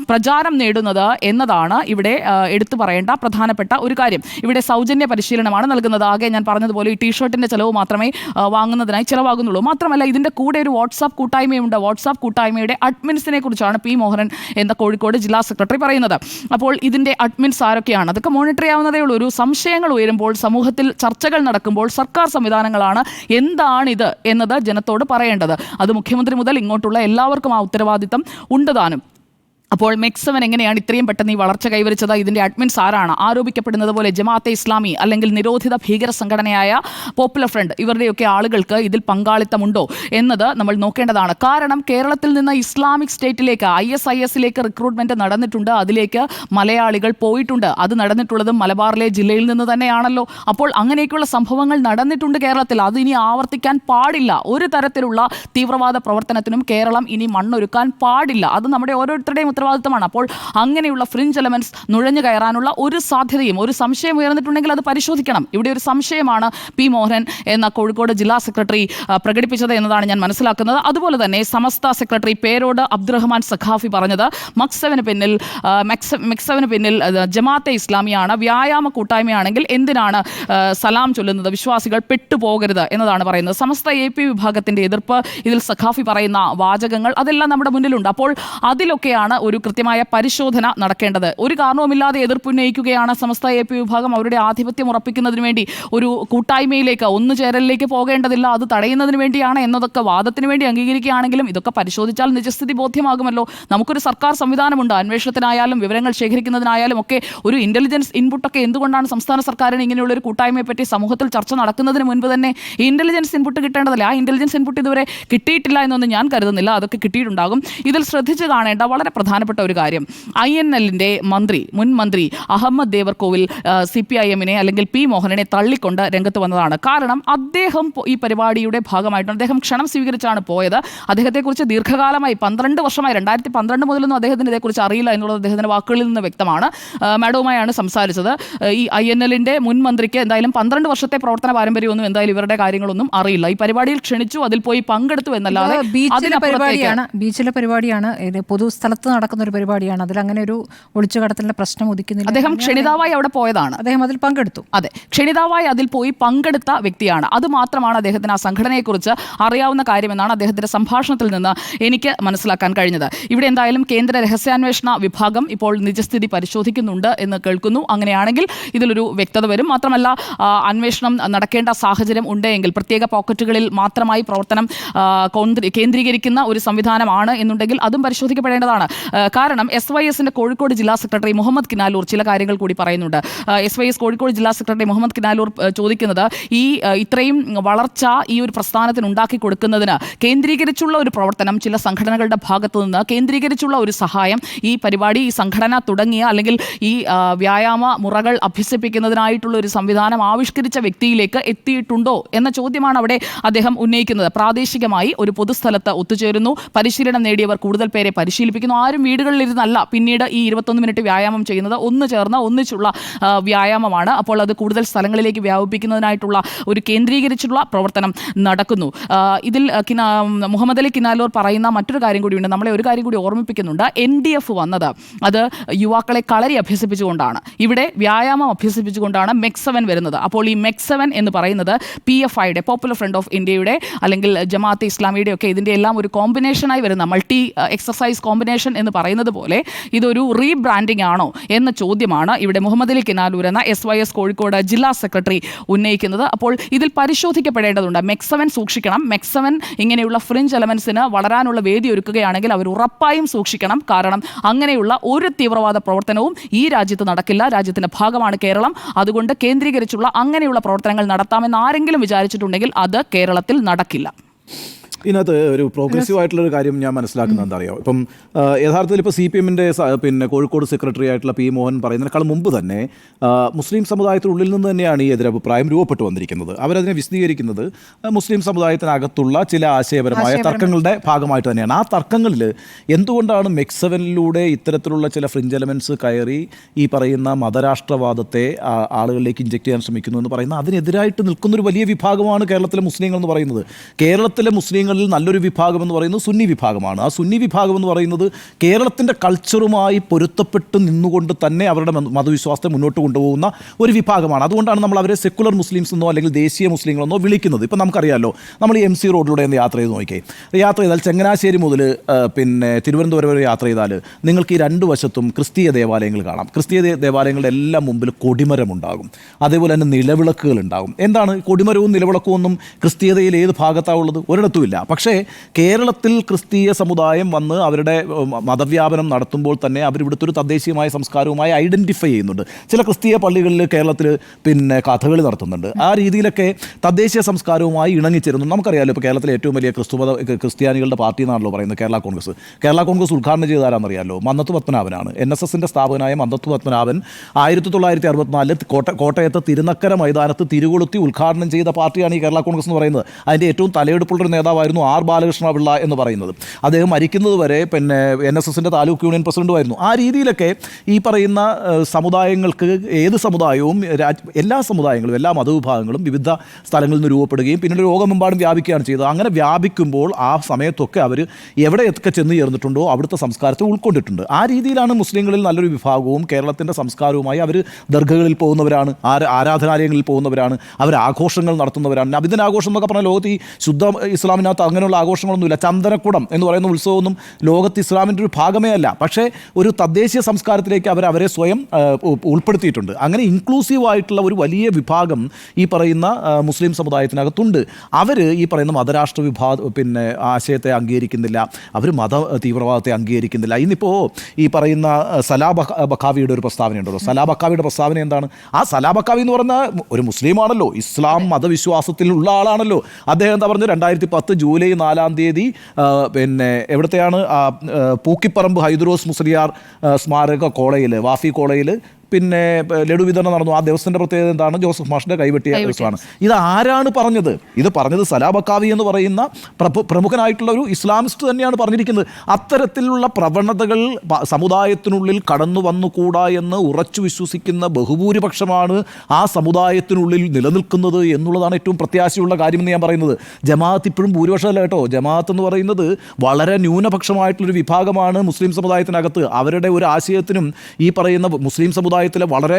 പ്രചാരം നേടുന്നത് എന്നതാണ് ഇവിടെ എടുത്തു പറയേണ്ട പ്രധാനപ്പെട്ട ഒരു കാര്യം. ഇവിടെ സൗജന്യ പരിശീലനമാണ് നൽകുന്നത്. ആകെ ഞാൻ പറഞ്ഞതുപോലെ ഈ ടീഷർട്ടിന്റെ ചെലവ് മാത്രമേ വാങ്ങുന്നതിനായി ചിലവാകുന്നുള്ളൂ. മാത്രമല്ല ഇതിന്റെ കൂടെ ഒരു വാട്സാപ്പ് കൂട്ടായ്മയുണ്ട്. വാട്സാപ്പ് കൂട്ടായ്മയുടെ അഡ്മിൻസിനെ കുറിച്ചാണ് P. മോഹനൻ എന്ന കോഴിക്കോട് ജില്ലാ സെക്രട്ടറി പറയുന്നത്. അപ്പോൾ ഇതിന്റെ അഡ്മിൻസ് ആരൊക്കെയാണ്? അതൊക്കെ മോണിറ്റർ ചെയ്യാവുന്നതേ ഉള്ളൂ. ഒരു സംശയങ്ങൾ ഉയരുമ്പോൾ, സമൂഹത്തിൽ ചർച്ചകൾ നടക്കുമ്പോൾ സർക്കാർ സംവിധാനങ്ങളാണ് എന്താണിത് എന്നത് ജനത്തോട് പറയേണ്ടത്. അത് മുഖ്യമന്ത്രി മുതൽ ഇങ്ങോട്ടുള്ള എല്ലാവർക്കും ആ ഉത്തരവാദിത്തം ഉണ്ട് താനും. അപ്പോൾ MEC7 എങ്ങനെയാണ് ഇത്രയും പെട്ടെന്ന് ഈ വളർച്ച കൈവരിച്ചത്? ഇതിൻ്റെ അഡ്മിൻസ് ആരാണ്? ആരോപിക്കപ്പെടുന്നത് പോലെ ജമാഅത്തെ ഇസ്ലാമി അല്ലെങ്കിൽ നിരോധിത ഭീകര സംഘടനയായ പോപ്പുലർ ഫ്രണ്ട് ഇവരുടെയൊക്കെ ആളുകൾക്ക് ഇതിൽ പങ്കാളിത്തമുണ്ടോ എന്നത് നമ്മൾ നോക്കേണ്ടതാണ്. കാരണം കേരളത്തിൽ നിന്ന് ഇസ്ലാമിക് സ്റ്റേറ്റിലേക്ക് ISIS-ലേക്ക് റിക്രൂട്ട്മെൻറ്റ് നടന്നിട്ടുണ്ട്. അതിലേക്ക് മലയാളികൾ പോയിട്ടുണ്ട്. അത് നടന്നിട്ടുള്ളത് മലബാറിലെ ജില്ലയിൽ നിന്ന് തന്നെയാണല്ലോ. അപ്പോൾ അങ്ങനെയൊക്കെയുള്ള സംഭവങ്ങൾ നടന്നിട്ടുണ്ട് കേരളത്തിൽ. അത് ഇനി ആവർത്തിക്കാൻ പാടില്ല. ഒരു തരത്തിലുള്ള തീവ്രവാദ പ്രവർത്തനത്തിനും കേരളം ഇനി മണ്ണൊരുക്കാൻ പാടില്ല. അത് നമ്മുടെ ഓരോരുത്തരുടെയും ഉത്തരവാദിത്തമാണ്. അപ്പോൾ അങ്ങനെയുള്ള ഫ്രിഞ്ച് എലമെന്റ്സ് നുഴഞ്ഞു കയറാനുള്ള ഒരു സാധ്യതയും ഒരു സംശയം ഉയർന്നിട്ടുണ്ടെങ്കിൽ അത് പരിശോധിക്കണം. ഇവിടെ ഒരു സംശയമാണ് P. മോഹനൻ എന്ന കോഴിക്കോട് ജില്ലാ സെക്രട്ടറി പ്രകടിപ്പിച്ചത് എന്നതാണ് ഞാൻ മനസ്സിലാക്കുന്നത്. അതുപോലെ തന്നെ സമസ്ത സെക്രട്ടറി പേരോട് അബ്ദുറഹ്മാൻ സഖാഫി പറഞ്ഞത് MEC7 പിന്നിൽ ജമാഅത്തെ ഇസ്ലാമിയാണ്, വ്യായാമ കൂട്ടായ്മയാണെങ്കിൽ എന്തിനാണ് സലാം ചൊല്ലുന്നത്? വിശ്വാസികൾ പെട്ടുപോകരുത് എന്നതാണ് പറയുന്നത്. സമസ്ത AP വിഭാഗത്തിന്റെ എതിർപ്പ്, ഇതിൽ സഖാഫി പറയുന്ന വാചകങ്ങൾ അതെല്ലാം നമ്മുടെ മുന്നിലുണ്ട്. അപ്പോൾ അതിലൊക്കെയാണ് ഒരു കൃത്യമായ പരിശോധന നടക്കേണ്ടത്. ഒരു കാരണവുമില്ലാതെ എതിർപ്പുന്നയിക്കുകയാണ് സമസ്ത AP വിഭാഗം. അവരുടെ ആധിപത്യം ഉറപ്പിക്കുന്നതിന് വേണ്ടി ഒരു കൂട്ടായ്മയിലേക്ക് ഒന്നുചേരലിലേക്ക് പോകേണ്ടതില്ല, അത് തടയുന്നതിന് വേണ്ടിയാണ് എന്നതൊക്കെ വാദത്തിന് വേണ്ടി അംഗീകരിക്കുകയാണെങ്കിലും ഇതൊക്കെ പരിശോധിച്ചാൽ നിജസ്ഥിതി ബോധ്യമാകുമല്ലോ. നമുക്കൊരു സർക്കാർ സംവിധാനമുണ്ട്. അന്വേഷണത്തിനായാലും വിവരങ്ങൾ ശേഖരിക്കുന്നതിനായാലും ഒക്കെ ഒരു ഇന്റലിജൻസ് ഇൻപുട്ടൊക്കെ എന്തുകൊണ്ടാണ് സംസ്ഥാന സർക്കാരിന് ഇങ്ങനെയുള്ള ഒരു കൂട്ടായ്മയെ പറ്റി സമൂഹത്തിൽ ചർച്ച നടക്കുന്നതിന് മുൻപ് തന്നെ ഈ ഇന്റലിജൻസ് ഇൻപുട്ട് കിട്ടേണ്ടതല്ല? ആ ഇന്റലിജൻസ് ഇൻപുട്ട് ഇതുവരെ കിട്ടിയിട്ടില്ല എന്നൊന്നും ഞാൻ കരുതുന്നില്ല. അതൊക്കെ കിട്ടിയിട്ടുണ്ടാകും. ഇതിൽ ശ്രദ്ധിച്ച് കാണേണ്ട വളരെ പ്രധാനപ്പെട്ട പ്രധാനപ്പെട്ട ഒരു കാര്യം, INL-ന്റെ മുൻ മന്ത്രി അഹമ്മദ് ദേവർകോവിൽ CPIM-നെ അല്ലെങ്കിൽ പി മോഹനനെ തള്ളിക്കൊണ്ട് രംഗത്ത് വന്നതാണ്. കാരണം അദ്ദേഹം ഈ പരിപാടിയുടെ ഭാഗമായിട്ടാണ്, അദ്ദേഹം ക്ഷണം സ്വീകരിച്ചാണ് പോയത്. അദ്ദേഹത്തെക്കുറിച്ച് ദീർഘകാലമായി 12 വർഷമായി 2012 മുതലൊന്നും അദ്ദേഹത്തിന് ഇതേക്കുറിച്ച് അറിയില്ല എന്നുള്ളത് അദ്ദേഹത്തിൻ്റെ വാക്കുകളിൽ നിന്ന് വ്യക്തമാണ്. മാഡവുമായാണ് സംസാരിച്ചത്. ഈ INL-ന്റെ മുൻ മന്ത്രിക്ക് എന്തായാലും 12 വർഷത്തെ പ്രവർത്തന പാരമ്പര്യമൊന്നും എന്തായാലും ഇവരുടെ കാര്യങ്ങളൊന്നും അറിയില്ല. ഈ പരിപാടിയിൽ ക്ഷണിച്ചു, അതിൽ പോയി പങ്കെടുത്തു എന്നല്ലാതെ ബീച്ചിലെ പരിപാടിയാണ്, പൊതുസ്ഥലത്ത് നടക്കുന്ന ഒരു പരിപാടിയാണ്. അതിൽ അങ്ങനെ ഒരു ഒളിച്ചുകടത്തലിന്റെ പ്രശ്നം ഉദിക്കുന്നില്ല. അദ്ദേഹം ക്ഷണിതാവായി അവിടെ പോയതാണ്, അദ്ദേഹം അതിൽ പങ്കെടുത്തു. അതെ, ക്ഷണിതാവായി അതിൽ പോയി പങ്കെടുത്ത വ്യക്തിയാണ്. അത് മാത്രമാണ് അദ്ദേഹത്തിന് ആ സംഘടനയെക്കുറിച്ച് അറിയാവുന്ന കാര്യമെന്നാണ് അദ്ദേഹത്തിന്റെ സംഭാഷണത്തിൽ നിന്ന് എനിക്ക് മനസ്സിലാക്കാൻ കഴിഞ്ഞത്. ഇവിടെ എന്തായാലും കേന്ദ്ര രഹസ്യാന്വേഷണ വിഭാഗം ഇപ്പോൾ നിജസ്ഥിതി പരിശോധിക്കുന്നുണ്ട് എന്ന് കേൾക്കുന്നു. അങ്ങനെയാണെങ്കിൽ ഇതിലൊരു വ്യക്തത വരും. മാത്രമല്ല, അന്വേഷണം നടക്കേണ്ട സാഹചര്യം ഉണ്ടെങ്കിൽ പ്രത്യേക പോക്കറ്റുകളിൽ മാത്രമായി പ്രവർത്തനം കേന്ദ്രീകരിക്കുന്ന ഒരു സംവിധാനമാണ് എന്നുണ്ടെങ്കിൽ അതും പരിശോധിക്കപ്പെടേണ്ടതാണ്. കാരണം SYS-ന്റെ കോഴിക്കോട് ജില്ലാ സെക്രട്ടറി മുഹമ്മദ് കിനാലൂർ ചില കാര്യങ്ങൾ കൂടി പറയുന്നുണ്ട്. SYS കോഴിക്കോട് ജില്ലാ സെക്രട്ടറി മുഹമ്മദ് കിനാലൂർ ചോദിക്കുന്നത്, ഈ ഇത്രയും വളർച്ച ഈ ഒരു പ്രസ്ഥാനത്തിന് ഉണ്ടാക്കി കൊടുക്കുന്നതിന് കേന്ദ്രീകരിച്ചുള്ള ഒരു പ്രവർത്തനം, ചില സംഘടനകളുടെ ഭാഗത്തു നിന്ന് കേന്ദ്രീകരിച്ചുള്ള ഒരു സഹായം, ഈ പരിപാടി, ഈ സംഘടന തുടങ്ങിയ അല്ലെങ്കിൽ ഈ വ്യായാമ മുറകൾ അഭ്യസിപ്പിക്കുന്നതിനായിട്ടുള്ള ഒരു സംവിധാനം ആവിഷ്കരിച്ച വ്യക്തിയിലേക്ക് എത്തിയിട്ടുണ്ടോ എന്ന ചോദ്യമാണ് അവിടെ അദ്ദേഹം ഉന്നയിക്കുന്നത്. പ്രാദേശികമായി ഒരു പൊതുസ്ഥലത്ത് ഒത്തുചേരുന്നു, പരിശീലനം നേടിയവർ കൂടുതൽ പേരെ പരിശീലിപ്പിക്കുന്നു. ആരും വീടുകളിലിരുന്നല്ല പിന്നീട് ഈ 21 മിനിറ്റ് വ്യായാമം ചെയ്യുന്നത്, ഒന്നിച്ചുള്ള വ്യായാമമാണ്. അപ്പോൾ അത് കൂടുതൽ സ്ഥലങ്ങളിലേക്ക് വ്യാപിപ്പിക്കുന്നതിനായിട്ടുള്ള ഒരു കേന്ദ്രീകരിച്ചുള്ള പ്രവർത്തനം നടക്കുന്നു. ഇതിൽ മുഹമ്മദ് അലി കിനാലൂർ പറയുന്ന മറ്റൊരു കാര്യം കൂടിയുണ്ട്. നമ്മളെ ഒരു കാര്യം കൂടി ഓർമ്മിപ്പിക്കുന്നുണ്ട്. NDF വന്നത് അത് യുവാക്കളെ കളരി അഭ്യസിപ്പിച്ചുകൊണ്ടാണ്, ഇവിടെ വ്യായാമം അഭ്യസിപ്പിച്ചുകൊണ്ടാണ് MEC-7 വരുന്നത്. അപ്പോൾ ഈ MEC-7 എന്ന് പറയുന്നത് PFI-യുടെ, പോപ്പുലർ ഫ്രണ്ട് ഓഫ് ഇന്ത്യയുടെ അല്ലെങ്കിൽ ജമാഅത്തെ ഇസ്ലാമിയുടെ ഒക്കെ ഇതിൻ്റെ എല്ലാം ഒരു കോമ്പിനേഷനായി വരുന്ന മൾട്ടി എക്സസൈസ് കോമ്പിനേഷൻ എന്ന് പറയുന്നത് പോലെ ഇതൊരു റീബ്രാൻഡിംഗ് ആണോ എന്ന ചോദ്യമാണ് ഇവിടെ മുഹമ്മദ് അലി കിനാലൂർ എന്ന SYS കോഴിക്കോട് ജില്ലാ സെക്രട്ടറി ഉന്നയിക്കുന്നത്. അപ്പോൾ ഇതിൽ പരിശോധിക്കപ്പെടേണ്ടതുണ്ട്. MEC-7 സൂക്ഷിക്കണം. MEC-7 ഇങ്ങനെയുള്ള ഫ്രിഞ്ച് എലമെന്റ്സിന് വളരാനുള്ള വേദി ഒരുക്കുകയാണെങ്കിൽ അവർ ഉറപ്പായും സൂക്ഷിക്കണം. കാരണം അങ്ങനെയുള്ള ഒരു തീവ്രവാദ പ്രവർത്തനവും ഈ രാജ്യത്ത് നടക്കില്ല. രാജ്യത്തിന്റെ ഭാഗമാണ് കേരളം. അതുകൊണ്ട് കേന്ദ്രീകരിച്ചുള്ള അങ്ങനെയുള്ള പ്രവർത്തനങ്ങൾ നടത്താമെന്ന് ആരെങ്കിലും വിചാരിച്ചിട്ടുണ്ടെങ്കിൽ അത് കേരളത്തിൽ നടക്കില്ല. ഇതിനകത്ത് ഒരു പ്രോഗ്രസീവ് ആയിട്ടുള്ളൊരു കാര്യം ഞാൻ മനസ്സിലാക്കുന്നത് എന്താ അറിയാം, ഇപ്പം യഥാർത്ഥത്തിൽ ഇപ്പോൾ CPM-ന്റെ പിന്നെ കോഴിക്കോട് സെക്രട്ടറി ആയിട്ടുള്ള പി മോഹൻ പറയുന്നതിനേക്കാൾ മുമ്പ് തന്നെ മുസ്ലിം സമുദായത്തിനുള്ളിൽ നിന്ന് തന്നെയാണ് ഈ എതിരഭിപ്രായം രൂപപ്പെട്ടു വന്നിരിക്കുന്നത്. അവരതിനെ വിശദീകരിക്കുന്നത് മുസ്ലിം സമുദായത്തിനകത്തുള്ള ചില ആശയപരമായ തർക്കങ്ങളുടെ ഭാഗമായിട്ട് തന്നെയാണ്. ആ തർക്കങ്ങളിൽ എന്തുകൊണ്ടാണ് MEC-7-ലൂടെ ഇത്തരത്തിലുള്ള ചില ഫ്രിഞ്ച് എലമെൻറ്റ്സ് കയറി ഈ പറയുന്ന മതരാഷ്ട്രവാദത്തെ ആളുകളിലേക്ക് ഇഞ്ചെക്ട് ചെയ്യാൻ ശ്രമിക്കുന്നു എന്ന് പറയുന്ന അതിനെതിരായിട്ട് നിൽക്കുന്നൊരു വലിയ വിഭാഗമാണ് കേരളത്തിലെ മുസ്ലിങ്ങൾ എന്ന് പറയുന്നത്. കേരളത്തിലെ മുസ്ലിങ്ങൾ നല്ലൊരു വിഭാഗം എന്ന് പറയുന്നത് സുന്നി വിഭാഗമാണ്. ആ സുന്നി വിഭാഗം എന്ന് പറയുന്നത് കേരളത്തിൻ്റെ കൾച്ചറുമായി പൊരുത്തപ്പെട്ട് നിന്നുകൊണ്ട് തന്നെ അവരുടെ മതവിശ്വാസത്തെ മുന്നോട്ട് കൊണ്ടുപോകുന്ന ഒരു വിഭാഗമാണ്. അതുകൊണ്ടാണ് നമ്മൾ അവരെ സെക്കുലർ മുസ്ലിംസ് എന്നോ അല്ലെങ്കിൽ ദേശീയ മുസ്ലിങ്ങളെന്നോ വിളിക്കുന്നത്. ഇപ്പം നമുക്കറിയാമല്ലോ, നമ്മൾ ഈ MC റോഡിലൂടെ ഒന്ന് യാത്ര ചെയ്ത് നോക്കിയേ. യാത്ര ചെയ്താൽ ചങ്ങനാശ്ശേരി മുതൽ പിന്നെ തിരുവനന്തപുരം വരെ യാത്ര ചെയ്താൽ നിങ്ങൾക്ക് ഈ രണ്ട് വശത്തും ക്രിസ്തീയ ദേവാലയങ്ങൾ കാണാം. ക്രിസ്തീയ ദേവാലയങ്ങളുടെ എല്ലാം മുമ്പിൽ കൊടിമരമുണ്ടാകും, അതേപോലെ തന്നെ നിലവിളക്കുകൾ ഉണ്ടാകും. എന്താണ് കൊടിമരവും നിലവിളക്കും ഒന്നും ക്രിസ്തീയതയിൽ ഏത് ഭാഗത്താണ് ഉള്ളത്? ഒരിടത്തുമില്ല. പക്ഷേ കേരളത്തിൽ ക്രിസ്തീയ സമുദായം വന്ന് അവരുടെ മതവ്യാപനം നടത്തുമ്പോൾ തന്നെ അവരിവിടുത്തെ ഒരു തദ്ദേശീയമായ സംസ്കാരവുമായി ഐഡൻറ്റിഫൈ ചെയ്യുന്നുണ്ട്. ചില ക്രിസ്തീയ പള്ളികളിൽ കേരളത്തിൽ പിന്നെ കഥകളി നടത്തുന്നുണ്ട്. ആ രീതിയിലൊക്കെ തദ്ദേശീയ സംസ്കാരവുമായി ഇണങ്ങിച്ചേരുന്നു. നമുക്കറിയാമല്ലോ, ഇപ്പോൾ കേരളത്തിലെ ഏറ്റവും വലിയ ക്രിസ്ത്യാനികളുടെ പാർട്ടി എന്നാണല്ലോ പറയുന്നത് കേരള കോൺഗ്രസ്. കേരള കോൺഗ്രസ് ഉദ്ഘാടനം ചെയ്താരാണെന്നറിയാമല്ലോ, മന്നത്ത് പത്മനാഭനാണ്. NSSന്റെ സ്ഥാപകനായ മന്നത്ത് പത്മനാഭൻ 1964 കോട്ടയത്ത് തിരുനക്കര മൈതാനത്ത് തിരുകൊളുത്തി ഉദ്ഘാടനം ചെയ്ത പാർട്ടിയാണ് ഈ കേരള കോൺഗ്രസ് എന്ന് പറയുന്നത്. അതിൻ്റെ ഏറ്റവും തലയെടുപ്പുള്ളൊരു നേതാവായിരുന്നു R ബാലകൃഷ്ണ പിള്ള എന്ന് പറയുന്നത്. അദ്ദേഹം മരിക്കുന്നത് വരെ പിന്നെ NSSന്റെ താലൂക്ക് യൂണിയൻ പ്രസിഡന്റുമായിരുന്നു. ആ രീതിയിലൊക്കെ ഈ പറയുന്ന സമുദായങ്ങൾക്ക്, ഏത് സമുദായവും എല്ലാ സമുദായങ്ങളും എല്ലാ മതവിഭാഗങ്ങളും വിവിധ സ്ഥലങ്ങളിൽ നിന്ന് രൂപപ്പെടുകയും പിന്നീട് ലോകമെമ്പാടും വ്യാപിക്കുകയാണ് ചെയ്തത്. അങ്ങനെ വ്യാപിക്കുമ്പോൾ ആ സമയത്തൊക്കെ അവർ എവിടെയൊക്കെ ചെന്ന് ചേർന്നിട്ടുണ്ടോ അവിടുത്തെ സംസ്കാരത്തെ ഉൾക്കൊണ്ടിട്ടുണ്ട്. ആ രീതിയിലാണ് മുസ്ലിങ്ങളിൽ നല്ലൊരു വിഭാഗവും കേരളത്തിൻ്റെ സംസ്കാരവുമായി അവർ ദർഗകളിൽ പോകുന്നവരാണ്, ആരാധനാലയങ്ങളിൽ പോകുന്നവരാണ്, അവർ ആഘോഷങ്ങൾ നടത്തുന്നവരാണ്. നബിദിനാഘോഷം എന്നൊക്കെ പറഞ്ഞാൽ ലോകത്ത് ഈ ശുദ്ധ ഇസ്ലാമിനകത്ത് അങ്ങനെയുള്ള ആഘോഷങ്ങളൊന്നുമില്ല. ചന്ദനക്കുടം എന്ന് പറയുന്ന ഉത്സവമൊന്നും ലോകത്ത് ഇസ്ലാമിൻ്റെ ഒരു ഭാഗമേ അല്ല. പക്ഷേ ഒരു തദ്ദേശീയ സംസ്കാരത്തിലേക്ക് അവരെ സ്വയം ഉൾപ്പെടുത്തിയിട്ടുണ്ട്. അങ്ങനെ ഇൻക്ലൂസീവ് ആയിട്ടുള്ള ഒരു വലിയ വിഭാഗം ഈ പറയുന്ന മുസ്ലിം സമുദായത്തിനകത്തുണ്ട്. അവർ ഈ പറയുന്ന മതരാഷ്ട്ര പിന്നെ ആശയത്തെ അംഗീകരിക്കുന്നില്ല, അവർ മത തീവ്രവാദത്തെ അംഗീകരിക്കുന്നില്ല. ഇന്നിപ്പോൾ ഈ പറയുന്ന സലാ ബക്കാവിയുടെ ഒരു പ്രസ്താവനയുണ്ടല്ലോ. സലാ ബക്കാവിയുടെ പ്രസ്താവന എന്താണ്? ആ സലാ ബക്കാവി എന്ന് പറഞ്ഞാൽ ഒരു മുസ്ലിമാണല്ലോ, ഇസ്ലാം മതവിശ്വാസത്തിലുള്ള ആളാണല്ലോ. അദ്ദേഹം എന്താ പറഞ്ഞു? 2010 ജൂലൈ 4-ാം തീയതി പിന്നെ എവിടത്തെയാണ് പൂക്കിപ്പറമ്പ് ഹൈദ്രോസ് മുസ്ലിയാർ സ്മാരക കോളേജിൽ വാഫി കോളേജിൽ പിന്നെ ലഡു വിതരണം നടന്നു. ആ ദിവസത്തിന്റെ പ്രത്യേകത എന്താണ്? ജോസഫ് മാഷിന്റെ കൈവെട്ടിയ ദിവസമാണ്. ഇത് ആരാണ് പറഞ്ഞത്? ഇത് പറഞ്ഞത് സലാബക്കാവി എന്ന് പറയുന്ന പ്രമുഖനായിട്ടുള്ള ഒരു ഇസ്ലാമിസ്റ്റ് തന്നെയാണ് പറഞ്ഞിരിക്കുന്നത്. അത്തരത്തിലുള്ള പ്രവണതകൾ സമുദായത്തിനുള്ളിൽ കടന്നു വന്നുകൂടാ എന്ന് ഉറച്ചു വിശ്വസിക്കുന്ന ബഹുഭൂരിപക്ഷമാണ് ആ സമുദായത്തിനുള്ളിൽ നിലനിൽക്കുന്നത് എന്നുള്ളതാണ് ഏറ്റവും പ്രത്യാശയുള്ള കാര്യമെന്ന് ഞാൻ പറയുന്നത്. ജമാഅത്ത് ഇപ്പോഴും ഭൂരിപക്ഷമല്ല കേട്ടോ. ജമാഅത്ത് എന്ന് പറയുന്നത് വളരെ ന്യൂനപക്ഷമായിട്ടുള്ളൊരു വിഭാഗമാണ് മുസ്ലിം സമുദായത്തിനകത്ത്. അവരുടെ ഒരു ആശയത്തിനും ഈ പറയുന്ന മുസ്ലിം സമുദായത്തിലെ വളരെ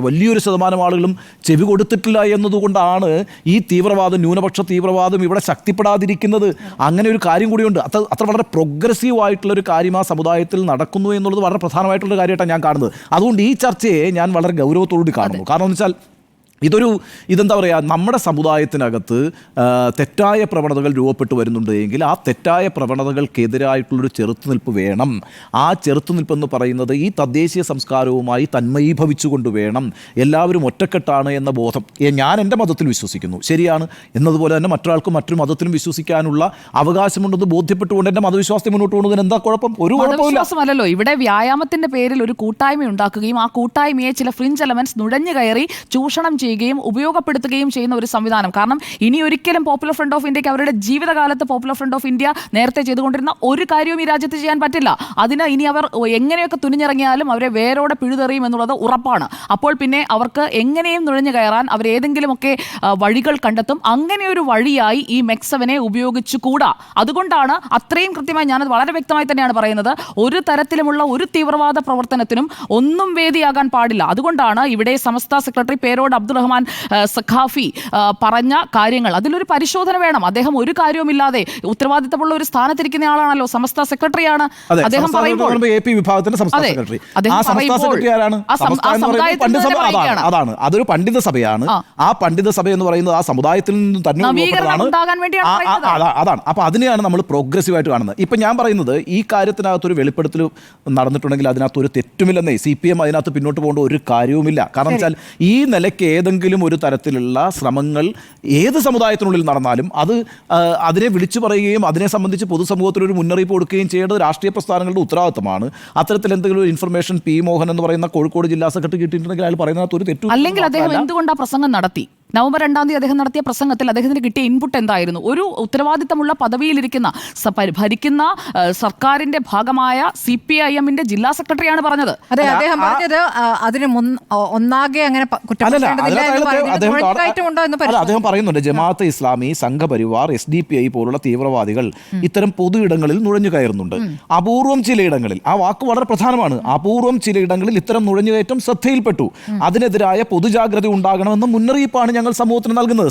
വലിയൊരു ശതമാനം ആളുകളും ചെവി കൊടുത്തിട്ടില്ല എന്നതുകൊണ്ടാണ് ഈ തീവ്രവാദം, ന്യൂനപക്ഷ തീവ്രവാദം ഇവിടെ ശക്തിപ്പെടാതിരിക്കുന്നത്. അങ്ങനെ ഒരു കാര്യം കൂടിയുണ്ട്. അത്ര വളരെ പ്രോഗ്രസീവ് ആയിട്ടുള്ളൊരു കാര്യം ആ സമുദായത്തിൽ നടക്കുന്നു എന്നുള്ളത് വളരെ പ്രധാനമായിട്ടുള്ള കാര്യമായിട്ടാണ് ഞാൻ കാണുന്നത്. അതുകൊണ്ട് ഈ ചർച്ചയെ ഞാൻ വളരെ ഗൗരവത്തോടുകൂടി കാണുന്നു. കാരണം എന്ന് വെച്ചാൽ ഇതെന്താ പറയുക, നമ്മുടെ സമുദായത്തിനകത്ത് തെറ്റായ പ്രവണതകൾ രൂപപ്പെട്ടു വരുന്നുണ്ട് എങ്കിൽ ആ തെറ്റായ പ്രവണതകൾക്കെതിരായിട്ടുള്ളൊരു ചെറുത്തുനിൽപ്പ് വേണം. ആ ചെറുത്തുനിൽപ്പെന്ന് പറയുന്നത് ഈ തദ്ദേശീയ സംസ്കാരവുമായി തന്മയീഭവിച്ചുകൊണ്ട് വേണം. എല്ലാവരും ഒറ്റക്കെട്ടാണ് എന്ന ബോധം. ഞാൻ എൻ്റെ മതത്തിൽ വിശ്വസിക്കുന്നു, ശരിയാണ്, എന്നതുപോലെ തന്നെ മറ്റൊരാൾക്ക് മറ്റൊരു മതത്തിലും വിശ്വസിക്കാനുള്ള അവകാശമുണ്ടെന്ന് ബോധ്യപ്പെട്ടുകൊണ്ട് എൻ്റെ മതവിശ്വാസത്തെ മുന്നോട്ട് പോകുന്നതിന് എന്താ കുഴപ്പം? ഒരു കുഴപ്പമില്ലല്ലോ. ഇവിടെ വ്യായാമത്തിന്റെ പേരിൽ ഒരു കൂട്ടായ്മ ഉണ്ടാക്കുകയും ആ കൂട്ടായ്മയെ ചില ഫ്രിഞ്ച് എലമെന്റ്സ് നുഴഞ്ഞു കയറി ചൂഷണം ചെയ്യുകയും ഉപയോഗപ്പെടുത്തുകയും ചെയ്യുന്ന ഒരു സംവിധാനം. കാരണം ഇനി ഒരിക്കലും പോപ്പുലർ ഫ്രണ്ട് ഓഫ് ഇന്ത്യക്ക് അവരുടെ ജീവിതകാലത്ത് പോപ്പുലർ ഫ്രണ്ട് ഓഫ് ഇന്ത്യ നേരത്തെ ചെയ്തുകൊണ്ടിരുന്ന ഒരു കാര്യവും ഈ രാജ്യത്ത് ചെയ്യാൻ പറ്റില്ല. അതിന് ഇനി അവർ എങ്ങനെയൊക്കെ തുനിഞ്ഞിറങ്ങിയാലും അവരെ വേരോടെ പിഴുതെറിയും എന്നുള്ളത് ഉറപ്പാണ്. അപ്പോൾ പിന്നെ അവർക്ക് എങ്ങനെയും നുഴഞ്ഞു കയറാൻ അവർ ഏതെങ്കിലുമൊക്കെ വഴികൾ കണ്ടെത്തും. അങ്ങനെ ഒരു വഴിയായി ഈ മെക്സവനെ ഉപയോഗിച്ചുകൂടാ. അതുകൊണ്ടാണ് അത്രയും കൃത്യമായി, ഞാനത് വളരെ വ്യക്തമായി തന്നെയാണ് പറയുന്നത്, ഒരു തരത്തിലുമുള്ള ഒരു തീവ്രവാദ പ്രവർത്തനത്തിനും ഒന്നും വേദിയാകാൻ പാടില്ല. അതുകൊണ്ടാണ് ഇവിടെ സമസ്ത സെക്രട്ടറി പേരോട് അബ്ദുൾ റഹ്മാൻ സഖാഫി പറഞ്ഞ കാര്യങ്ങൾ, അതിലൊരു പരിശോധന വേണം. അദ്ദേഹം ഒരു കാര്യവുമില്ലാതെ ഉത്തരവാദിത്തമുള്ള ഒരു സ്ഥാനത്തിരിക്കുന്ന ആളാണല്ലോ, സമസ്ത സെക്രട്ടറിയാണ്. അദ്ദേഹം പറയുമ്പോൾ അതാണ്, അതൊരു പണ്ഡിത സഭയാണ്. ആ പണ്ഡിത സഭ എന്ന് പറയുന്നത് ആ സമുദായത്തിൽ നിന്ന് തന്നെ അതാണ്. അപ്പൊ അതിനെയാണ് നമ്മൾ പ്രോഗ്രസീവ് ആയിട്ട് കാണുന്നത്. ഇപ്പൊ ഞാൻ പറയുന്നത് ഈ കാര്യത്തിനകത്തൊരു വെളിപ്പെടുത്തൽ നടന്നിട്ടുണ്ടെങ്കിൽ അതിനകത്ത് ഒരു തെറ്റുമില്ലെന്നേ. CPM അതിനകത്ത് പിന്നോട്ട് പോകേണ്ട ഒരു കാര്യവുമില്ല. കാരണം വെച്ചാൽ ഈ നിലയ്ക്ക് ഏതെങ്കിലും ഒരു തരത്തിലുള്ള ശ്രമങ്ങൾ ഏത് സമുദായത്തിനുള്ളിൽ നടന്നാലും അതിനെ വിളിച്ചു പറയുകയും അതിനെ സംബന്ധിച്ച് പൊതുസമൂഹത്തിലൊരു മുന്നറിയിപ്പ് കൊടുക്കുകയും ചെയ്യേണ്ടത് രാഷ്ട്രീയ പ്രസ്ഥാനങ്ങളുടെ ഉത്തരവാദിത്തമാണ്. അത്തരത്തിൽ എന്തെങ്കിലും ഒരു ഇൻഫർമേഷൻ മോഹൻ എന്ന് പറയുന്ന കോഴിക്കോട് ജില്ലാ സെക്രട്ടറി കിട്ടിയിട്ടുണ്ടെങ്കിൽ അയാൾ പറയുന്നതിനകത്ത് ഒരു തെറ്റും. അല്ലെങ്കിൽ അദ്ദേഹം എന്തുകൊണ്ട് ആ പ്രസംഗം നടത്തി? നവംബർ 2-ാം തീയതി അദ്ദേഹം നടത്തിയ പ്രസംഗത്തിൽ അദ്ദേഹത്തിന് കിട്ടിയ ഇൻപുട്ട് എന്തായിരുന്നു? ഒരു ഉത്തരവാദിത്തമുള്ള പദവിയിലിരിക്കുന്ന ഭരിക്കുന്ന സർക്കാരിന്റെ ഭാഗമായ CPIM-ന്റെ ജില്ലാ സെക്രട്ടറിയാണ് പറഞ്ഞത്. അതെ, അദ്ദേഹം പറഞ്ഞത് അതിന് ഒന്നാകെ അങ്ങനെ അദ്ദേഹം പറയുന്നുണ്ട് ജമാഅത്തെ ഇസ്ലാമി, സംഘപരിവാർ, SDPI പോലുള്ള തീവ്രവാദികൾ ഇത്തരം പൊതുയിടങ്ങളിൽ നുഴഞ്ഞു കയറുന്നുണ്ട്. അപൂർവം ചിലയിടങ്ങളിൽ, ആ വാക്ക് വളരെ പ്രധാനമാണ്, അപൂർവം ചിലയിടങ്ങളിൽ ഇത്തരം നുഴഞ്ഞുകയറ്റം ശ്രദ്ധയിൽപ്പെട്ടു. അതിനെതിരായ പൊതുജാഗ്രത ഉണ്ടാകണമെന്ന മുന്നറിയിപ്പാണ് ഞങ്ങൾ സമൂഹത്തിന് നൽകുന്നത്.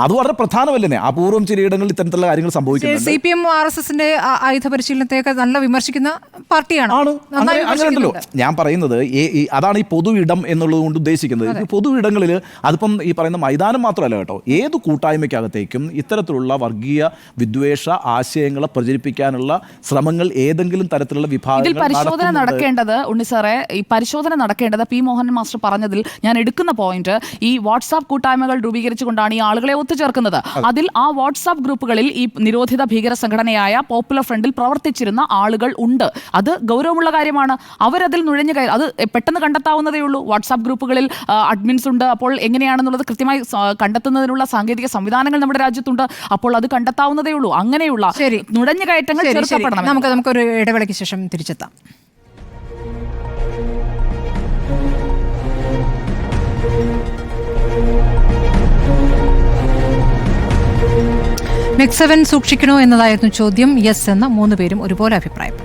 അത് വളരെ പ്രധാനമല്ലേ? അപൂർവം ചിലയിടങ്ങളിൽ ഇത്തരത്തിലുള്ള കാര്യങ്ങൾ സംഭവിക്കുന്നുണ്ട്. CPM RSSന്റെ ആയുധ പരിശീലനത്തെയൊക്കെ നല്ല വിമർശിക്കുന്ന പാർട്ടിയാണ്. അങ്ങനെയുണ്ടല്ലോ. ഞാൻ പറയുന്നത് അതാണ് ഈ പൊതു ഇടം എന്നുള്ളത് കൊണ്ട് ഉദ്ദേശിക്കുന്നത്. പൊതു ഇടങ്ങളിൽ അതിപ്പം ഈ പറയുന്ന മൈതാനം മാത്രമല്ല കേട്ടോ, ഏത് കൂട്ടായ്മയ്ക്കകത്തേക്കും ഇത്തരത്തിലുള്ള വർഗീയ വിദ്വേഷ ആശയങ്ങളെ പ്രചരിപ്പിക്കാനുള്ള ശ്രമങ്ങൾ ഏതെങ്കിലും തരത്തിലുള്ള വിഭാഗങ്ങൾ പരിശോധന നടക്കേണ്ടത്, ഉണ്ണി സാറേ, ഈ പരിശോധന നടക്കേണ്ടത് P. മോഹൻ മാസ്റ്റർ പറഞ്ഞതിൽ ഞാൻ എടുക്കുന്ന പോയിന്റ്, ഈ വാട്സാപ്പ് കൂട്ടായ്മകൾ രൂപീകരിച്ചുകൊണ്ടാണ് ഈ ആളുകളെ ഒത്തുചേർക്കുന്നത്. അതിൽ ആ വാട്സാപ്പ് ഗ്രൂപ്പുകളിൽ ഈ നിരോധിത ഭീകര സംഘടനയായ പോപ്പുലർ ഫ്രണ്ടിൽ പ്രവർത്തിച്ചിരുന്ന ആളുകൾ ഉണ്ട്. അത് ഗൗരവമുള്ള കാര്യമാണ്. അവരതിൽ നുഴഞ്ഞു കയറി, അത് പെട്ടെന്ന് കണ്ടെത്താവുന്നതേ ഉള്ളൂ. വാട്സാപ്പ് ഗ്രൂപ്പുകളിൽ അഡ്മിൻസ് ഉണ്ട്. അപ്പോൾ എങ്ങനെയാണെന്നുള്ളത് കൃത്യമായി കണ്ടെത്തുന്നതിനുള്ള സാങ്കേതിക സംവിധാനങ്ങൾ നമ്മുടെ രാജ്യത്തുണ്ട്. അപ്പോൾ അത് കണ്ടെത്താവുന്നതേ ഉള്ളൂ. അങ്ങനെയുള്ള നുഴഞ്ഞു കയറ്റങ്ങൾ ചെറുക്കപ്പെടണം. നമുക്കൊരു ഇടവേളയ്ക്ക് ശേഷം തിരിച്ചെത്താം. മെക്സവൻ സൂക്ഷിക്കണോ എന്നതായിരുന്നു ചോദ്യം. യെസ് എന്ന 3 പേരും ഒരുപോലെ അഭിപ്രായപ്പെട്ടു.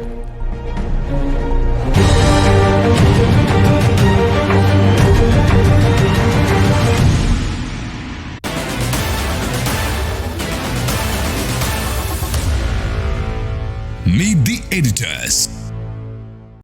Meet the editors.